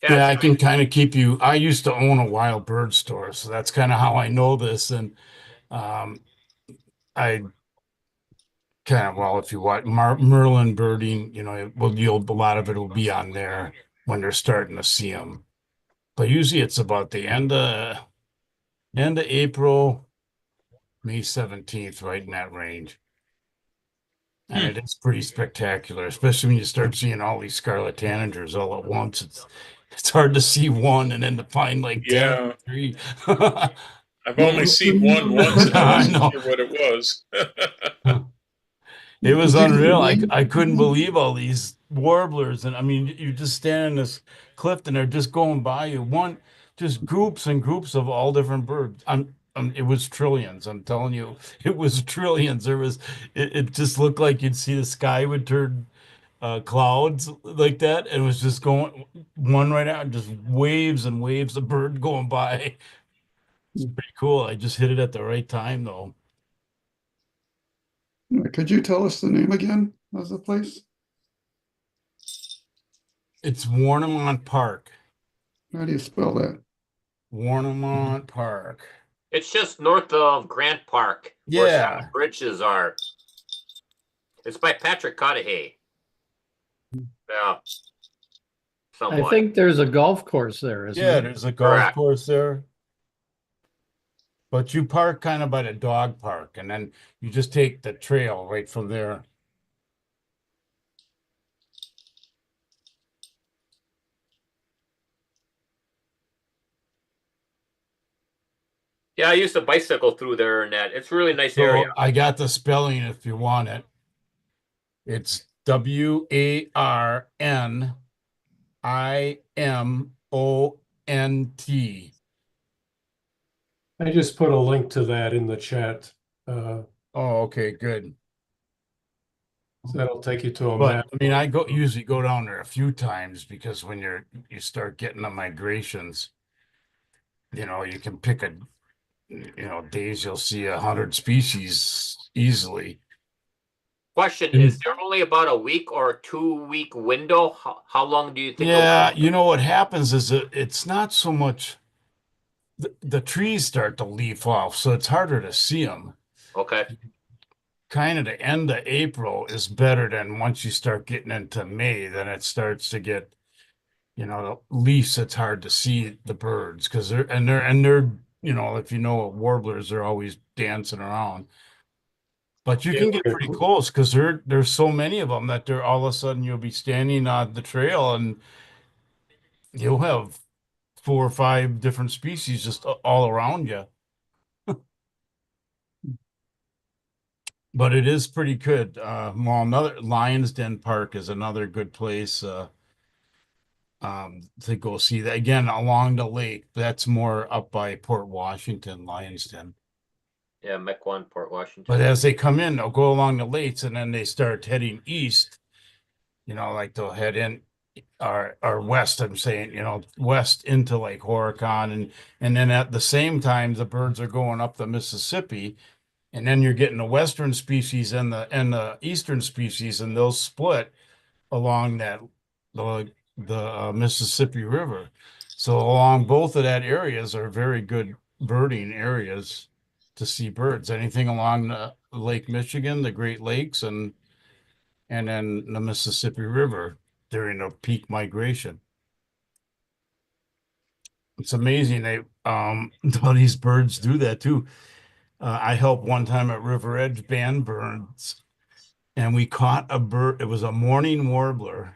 Yeah, I can kind of keep you. I used to own a wild bird store, so that's kind of how I know this. And I kind of, well, if you watch Merlin birding, a lot of it will be on there when they're starting to see them. But usually it's about the end of April, May 17th, right in that range. And it is pretty spectacular, especially when you start seeing all these scarlet tanagers all at once. It's hard to see one and then to find like 10 or 3. I've only seen one once and I wasn't know. sure what it was. It was unreal. I couldn't believe all these warblers. And I mean, you just stand on this cliff and they're just going by you. Just groups and groups of all different birds. It was trillions. I'm telling you, it was trillions. It just looked like you'd see the sky would turn clouds like that. And it was just going one right out, just waves and waves of bird going by. It's pretty cool. I just hit it at the right time though. Could you tell us the name again of the place? It's Warnemont Park. How do you spell that? Warnemont Park. It's just north of Grant Park. Yeah. Where some of the bridges are. It's by Patrick Cudahy. Yeah. Somewhat. I think there's a golf course there, isn't there? There's a golf course there. But you park kind of by the dog park, and then you just take the trail right from there. Yeah, I used to bicycle through there and that. It's a really nice So area. I got the spelling if you want it. It's WARNIMONT. I just put a link to that in the chat. Oh, okay, good. So that'll take you to a But map. I mean, I usually go down there a few times because when you start getting the migrations, you can pick days you'll see 100 species easily. Question, is there only about a week or a 2-week window? How long do you think? Yeah, what happens is it's not so much the trees start to leaf off, so it's harder to see them. Okay. Kind of the end of April is better than once you start getting into May, then it starts to get, the leaves, it's hard to see the birds because they're, if warblers are always dancing around. But you can get pretty close because there's so many of them that they're all of a sudden you'll be standing on the trail and you'll have 4 or 5 different species just all around you. But it is pretty good. Another Lions Den Park is another good place to go see that again along the lake. That's more up by Port Washington, Lions Den. Yeah, Mequon, Port Washington. But as they come in, they'll go along the lakes and then they start heading east. Like they'll head in or west, I'm saying, west into Lake Horicon. And then at the same time, the birds are going up the Mississippi. And then you're getting the western species and the eastern species, and they'll split along the Mississippi River. So along both of that areas are very good birding areas to see birds. Anything along the Lake Michigan, the Great Lakes, and then the Mississippi River during the peak migration. It's amazing how these birds do that too. I helped one time at River Edge band birds, and we caught a bird. It was a mourning warbler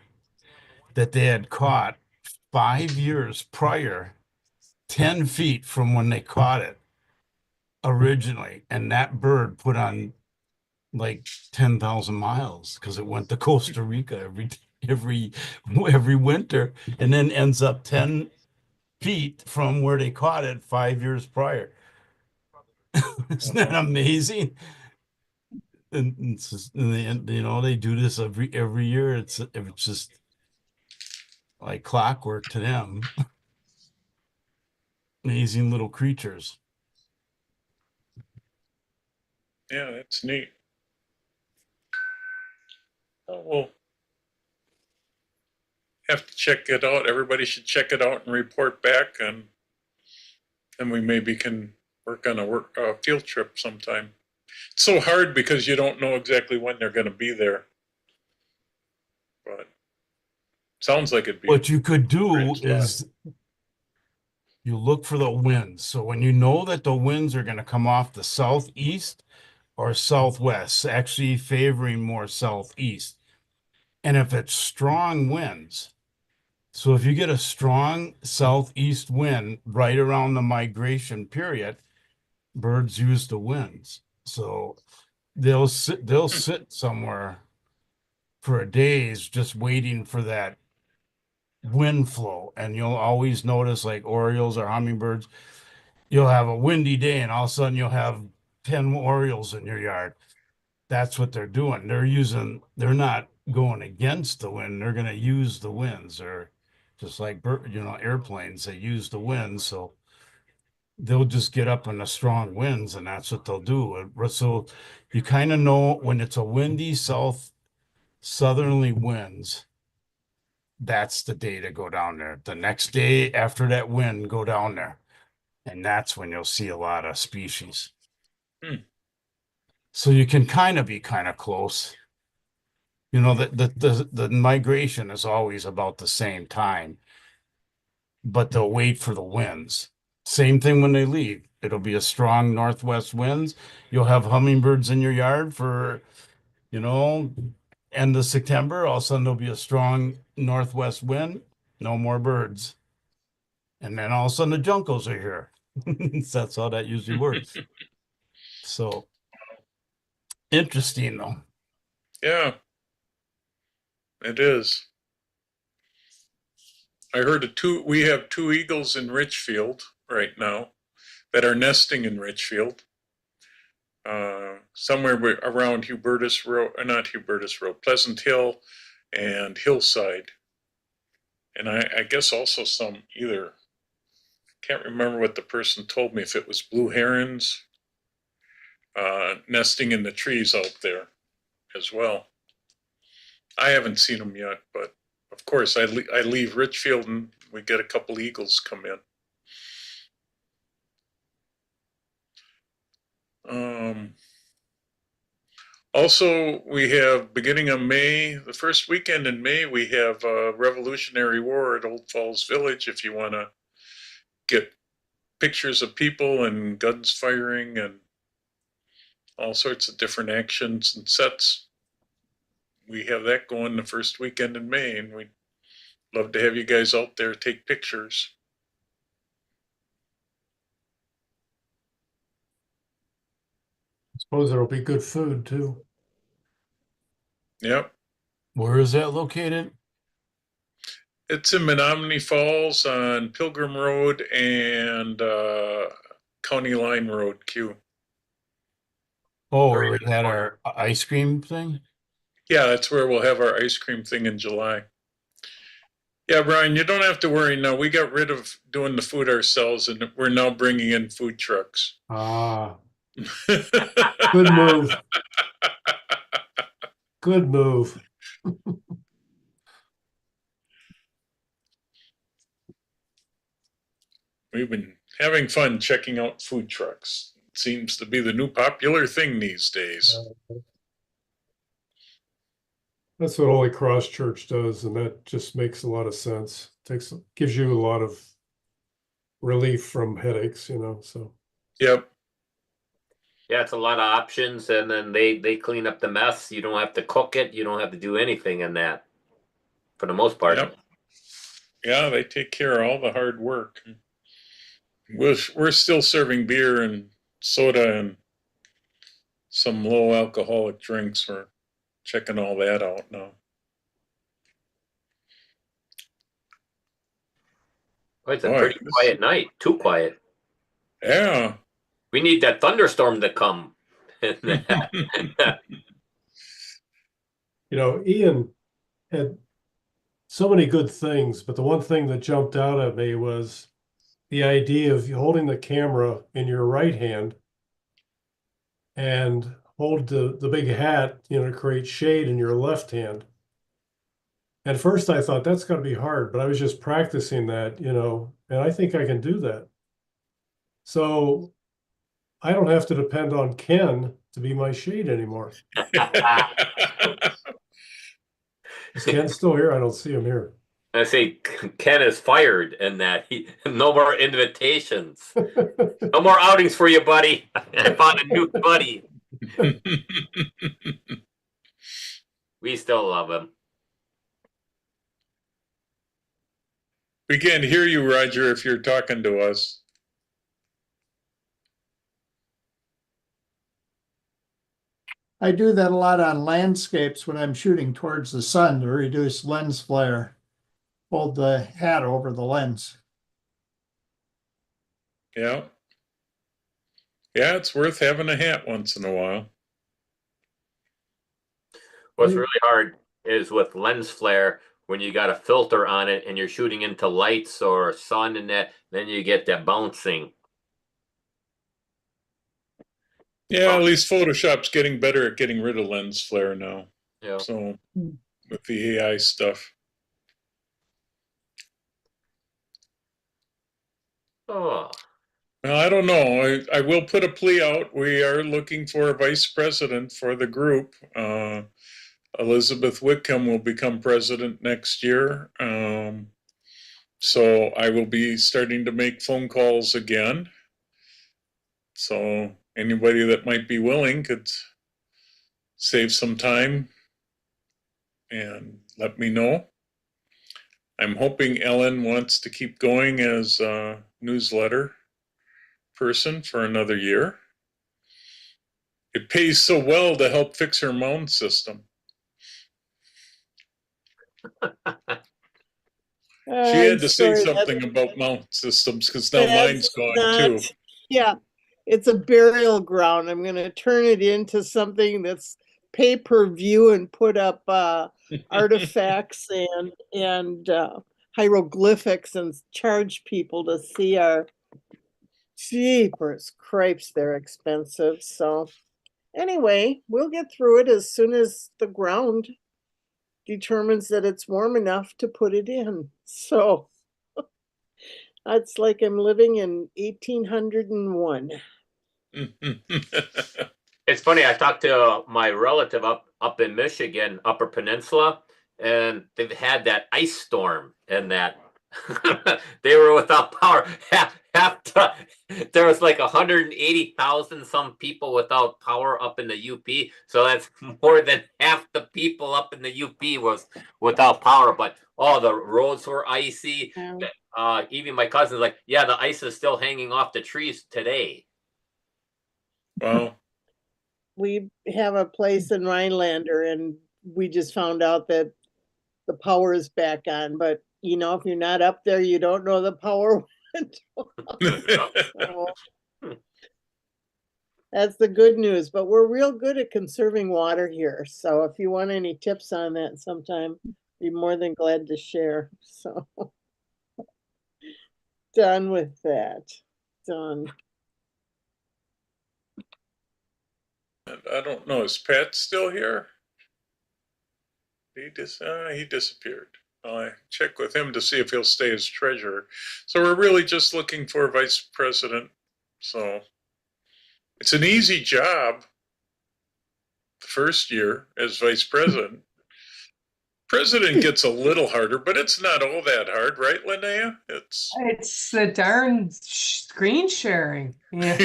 that they had caught 5 years prior, 10 feet from when they caught it. originally, and that bird put on like 10,000 miles because it went to Costa Rica every winter, and then ends up 10 feet from where they caught it 5 years prior. Isn't that amazing? And it's just, and they do this every year. It's just like clockwork to them. Amazing little creatures. Yeah, that's neat. Oh, we'll have to check it out. Everybody should check it out and report back, and then we maybe can work on a field trip sometime. It's so hard because you don't know exactly when they're going to be there. But sounds like it'd be. What you could do is you look for the winds. So when you know that the winds are going to come off the southeast or southwest, actually favoring more southeast. And if it's strong winds, so if you get a strong southeast wind right around the migration period, birds use the winds. So they'll sit somewhere for days just waiting for that wind flow. And you'll always notice, like orioles or hummingbirds, you'll have a windy day and all of a sudden you'll have 10 orioles in your yard. That's what they're doing. They're not going against the wind. They're going to use the winds, or just like airplanes, they use the winds. So they'll just get up in the strong winds, and that's what they'll do. So you kind of know when it's a windy southerly winds, that's the day to go down there. The next day after that wind, go down there. And that's when you'll see a lot of species. So you can be kind of close. The migration is always about the same time, but they'll wait for the winds. Same thing when they leave. It'll be a strong northwest winds. You'll have hummingbirds in your yard for, end of September. All of a sudden there'll be a strong northwest wind. No more birds. And then all of a sudden the juncos are here. That's how that usually works. So interesting though. Yeah, it is. I heard we have 2 eagles in Richfield right now that are nesting in Richfield. Somewhere around Hubertus Road, not Hubertus Road, Pleasant Hill and Hillside. And I guess also can't remember what the person told me, if it was blue herons nesting in the trees out there as well. I haven't seen them yet, but of course I leave Richfield and we get a couple eagles come in. Also, we have, beginning of May, the first weekend in May, we have a Revolutionary War at Old Falls Village. If you want to get pictures of people and guns firing and all sorts of different actions and sets, we have that going the first weekend in May, and we'd love to have you guys out there take pictures. I suppose there'll be good food too. Yep. Where is that located? It's in Menomonee Falls on Pilgrim Road and County Line Road, Q. Oh, where we had our ice cream thing? Yeah, that's where we'll have our ice cream thing in July. Yeah, Brian, you don't have to worry now. We got rid of doing the food ourselves, and we're now bringing in food trucks. Ah, good move. Good move. We've been having fun checking out food trucks. It seems to be the new popular thing these days. That's what Holy Cross Church does, and that just makes a lot of sense. Gives you a lot of relief from headaches, so. Yep. Yeah, it's a lot of options, and then they clean up the mess. You don't have to cook it. You don't have to do anything in that, for the most part. Yep. Yeah, they take care of all the hard work. We're still serving beer and soda and some low alcoholic drinks. We're checking all that out now. Oh, it's a Boy, pretty quiet night. Too quiet. Yeah. We need that thunderstorm to come. You know, Ian had so many good things, but the one thing that jumped out at me was the idea of holding the camera in your right hand and hold the big hat, you know, to create shade in your left hand. At first I thought that's going to be hard, but I was just practicing that, you know, and I think I can do that. So I don't have to depend on Ken to be my shade anymore. Is Ken still here? I don't see him here. I say Ken is fired and that no more invitations. No more outings for you, buddy. I found a new buddy. We still love him. We can't hear you, Roger, if you're talking to us. I do that a lot on landscapes when I'm shooting towards the sun to reduce lens flare. Hold the hat over the lens. Yeah. Yeah, it's worth having a hat once in a while. What's really hard is with lens flare, when you got a filter on it and you're shooting into lights or sun and that, then you get that bouncing. Yeah, at least Photoshop's getting better at getting rid of lens flare now. Yeah. So with the AI stuff. Oh. Well, I don't know. I will put a plea out. We are looking for a vice president for the group. Elizabeth Whitcomb will become president next year. So I will be starting to make phone calls again. So anybody that might be willing could save some time and let me know. I'm hoping Ellen wants to keep going as a newsletter person for another year. It pays so well to help fix her mound system. She had to say something about mount systems because now mine's gone too. Yeah, it's a burial ground. I'm going to turn it into something that's pay-per-view and put up artifacts and hieroglyphics and charge people to see our jeepers cripes. They're expensive. So anyway, we'll get through it as soon as the ground determines that it's warm enough to put it in. So it's like I'm living in 1801. It's funny. I talked to my relative up in Michigan, Upper Peninsula, and they've had that ice storm and that they were without power. There was like 180,000 some people without power up in the UP. So that's more than half the people up in the UP was without power. But the roads were icy. Even my cousin's like, yeah, the ice is still hanging off the trees today. Wow. We have a place in Rhinelander, and we just found out that the power is back on. But you know, if you're not up there, you don't know the power went off. That's the good news. But we're real good at conserving water here. So if you want any tips on that sometime, be more than glad to share. So done with that. Done. I don't know. Is Pat still here? He disappeared. I check with him to see if he'll stay as treasurer. So we're really just looking for a vice president. So it's an easy job. The first year as vice president. President gets a little harder, but it's not all that hard, right, Linnea? It's the darn screen sharing. Yeah,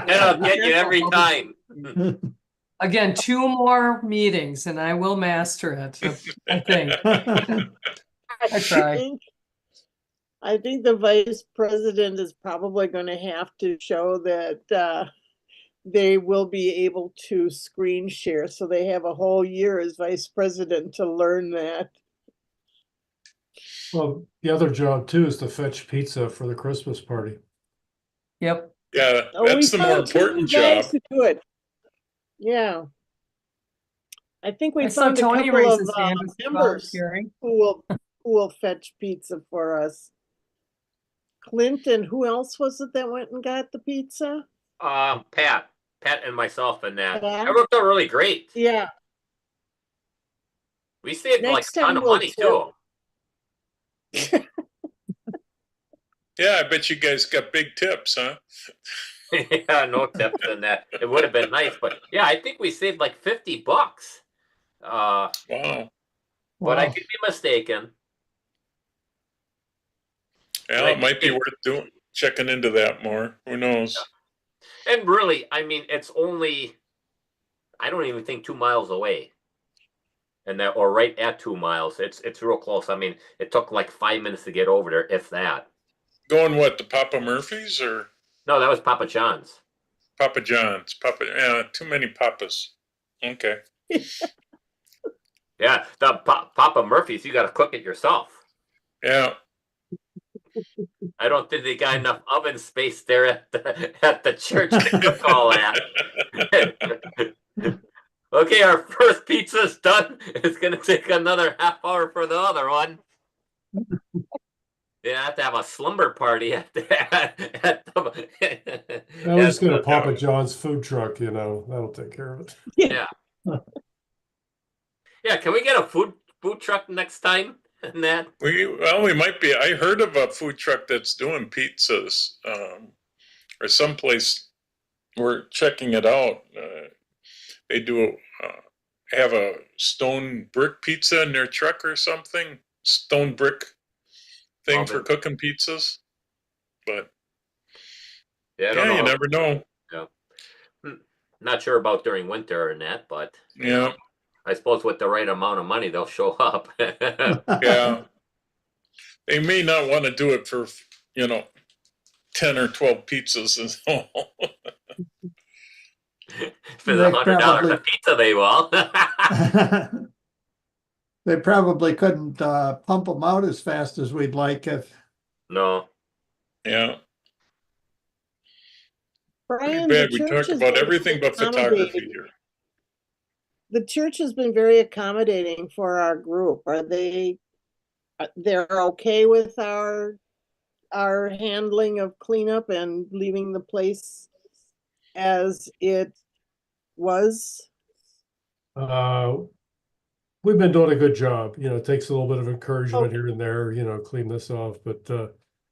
That'll get you every time. Again, 2 more meetings and I will master it. I think. I try. I think the vice president is probably going to have to show that they will be able to screen share. So they have a whole year as vice president to learn that. Well, the other job too is to fetch pizza for the Christmas party. Yep. Yeah, Oh, we that's the more found two important guys job. to do it. Yeah. I think we I saw found a Tony couple raise of his hand as members volunteering. who will fetch pizza for us. Clint and who else was it that went and got the pizza? Pat and myself and that. Pat? That worked out really great. Yeah. We saved Next like a ton time of we'll money too. Yeah, I bet you guys got big tips, huh? Yeah, no tips in that. It would have been nice, but yeah, I think we saved like $50. Wow. But I could be mistaken. Yeah, it might be worth doing, checking into that more. Who knows? And really, I mean, it's only, I don't even think 2 miles away. And that, or right at 2 miles. It's real close. I mean, it took like 5 minutes to get over there, if that. Going what, the Papa Murphy's or No, that was Papa John's. Papa John's? Yeah, too many papas. Okay. Yeah, the Papa Murphy's, you got to cook it yourself. Yeah. I don't think they got enough oven space there at the church to cook all that. Okay, our first pizza's done. It's gonna take another half hour for the other one. They have to have a slumber party at the I was just gonna Papa John's food truck, you know, that'll take care of it. Yeah. Yeah, can we get a food truck next time? And that we might be. I heard of a food truck that's doing pizzas, or someplace. We're checking it out. They do have a stone brick pizza in their truck or something. Stone brick thing for cooking pizzas. But yeah, you never know. Yeah. Not sure about during winter or that, but yeah. I suppose with the right amount of money, they'll show up. Yeah. They may not want to do it for, 10 or 12 pizzas and all. For the $100 a pizza, they will. They probably couldn't pump them out as fast as we'd like if. No. Yeah. Brian, bad. We talked about everything but photography here. The church has been very accommodating for our group. Are they're okay with our handling of cleanup and leaving the place as it was? We've been doing a good job. It takes a little bit of encouragement here and there, clean this off, but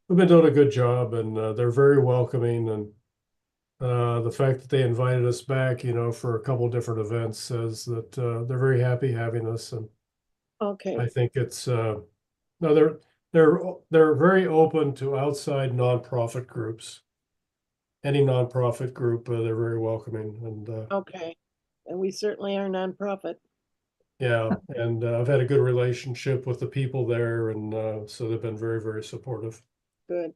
we've been doing a good job, and they're very welcoming, and the fact that they invited us back, for a couple different events says that they're very happy having us, and okay. I think it's no, they're very open to outside nonprofit groups. Any nonprofit group, they're very welcoming, and okay, and we certainly are nonprofit. Yeah, and I've had a good relationship with the people there, and so they've been very, very supportive. Good.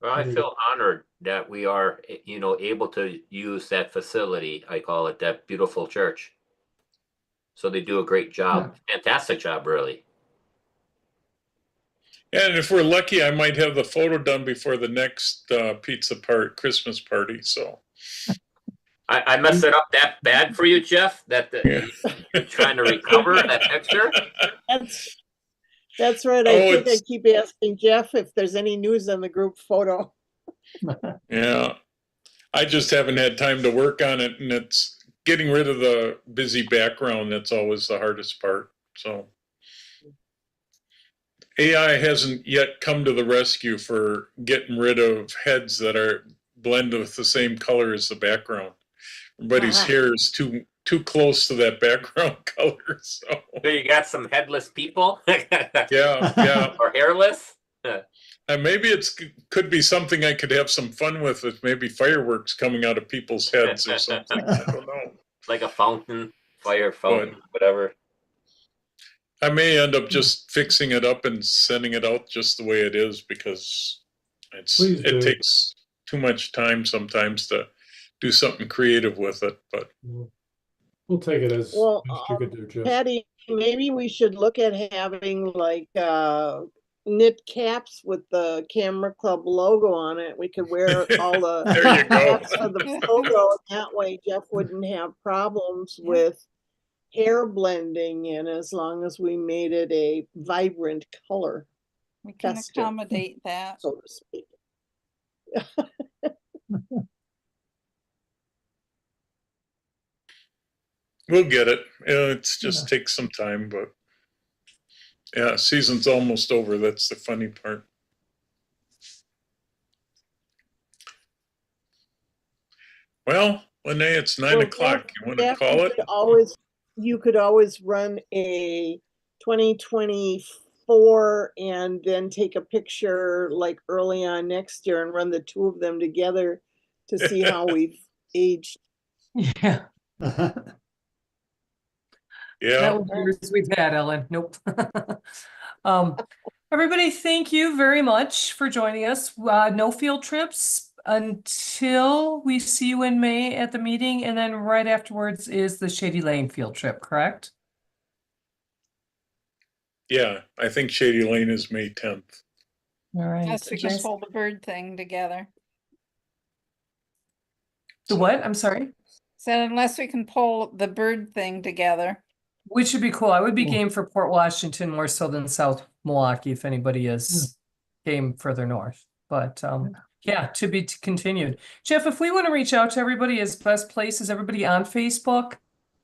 Well, I feel honored that we are, able to use that facility. I call it that beautiful church. So they do a great job, fantastic job, really. And if we're lucky, I might have the photo done before the next Christmas party. So I messed it up that bad for you, Jeff. That you're trying to recover that picture. That's right. I think I keep asking Jeff if there's any news on the group photo. Yeah, I just haven't had time to work on it, and it's getting rid of the busy background. That's always the hardest part. So AI hasn't yet come to the rescue for getting rid of heads that are blended with the same color as the background. Everybody's hair is too close to that background color. So you got some headless people? Yeah. Or hairless? And maybe could be something I could have some fun with maybe fireworks coming out of people's heads or something. I don't know. Like a fountain, fire fountain, whatever. I may end up just fixing it up and sending it out just the way it is because Please do. it takes too much time sometimes to do something creative with it. But We'll take it as Well, best you could do, Jeff. Patty, maybe we should look at having like knit caps with the Camera Club logo on it. We could wear all the there you go. caps of the logo. That way Jeff wouldn't have problems with hair blending in as long as we made it a vibrant color, We can festive, accommodate that. so to speak. We'll get it. It's just takes some time, but yeah, season's almost over. That's the funny part. Well, Lene, it's 9 o'clock. You want to Jeff, call it? You could always run a 2024 and then take a picture like early on next year and run the two of them together to see how we've aged. Yeah. Yeah. That was yours we've had, Ellen. Nope. Everybody, thank you very much for joining us. No field trips until we see you in May at the meeting, and then right afterwards is the Shady Lane field trip, correct? Yeah, I think Shady Lane is May 10th. All right. Unless we can pull the bird thing together. The what? I'm sorry? Said unless we can pull the bird thing together. Which would be cool. I would be game for Port Washington more so than South Milwaukee if anybody is game further north. But yeah, to be continued. Jeff, if we want to reach out to everybody, is best place is everybody on Facebook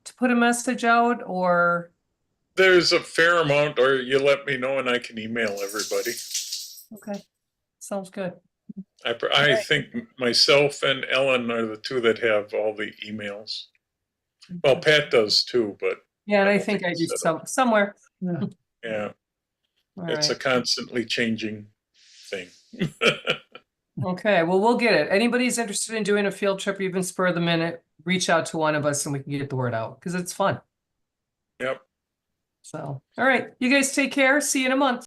to put a message out, or There's a fair amount, or you let me know and I can email everybody. okay, sounds good. I think myself and Ellen are the two that have all the emails. Well, Pat does too, but Yeah, and I think I do somewhere. yeah, All it's a right. constantly changing thing. Okay, well, we'll get it. Anybody's interested in doing a field trip, even spur of the minute, reach out to one of us and we can get the word out because it's fun. Yep. So, all right, you guys take care. See you in a month.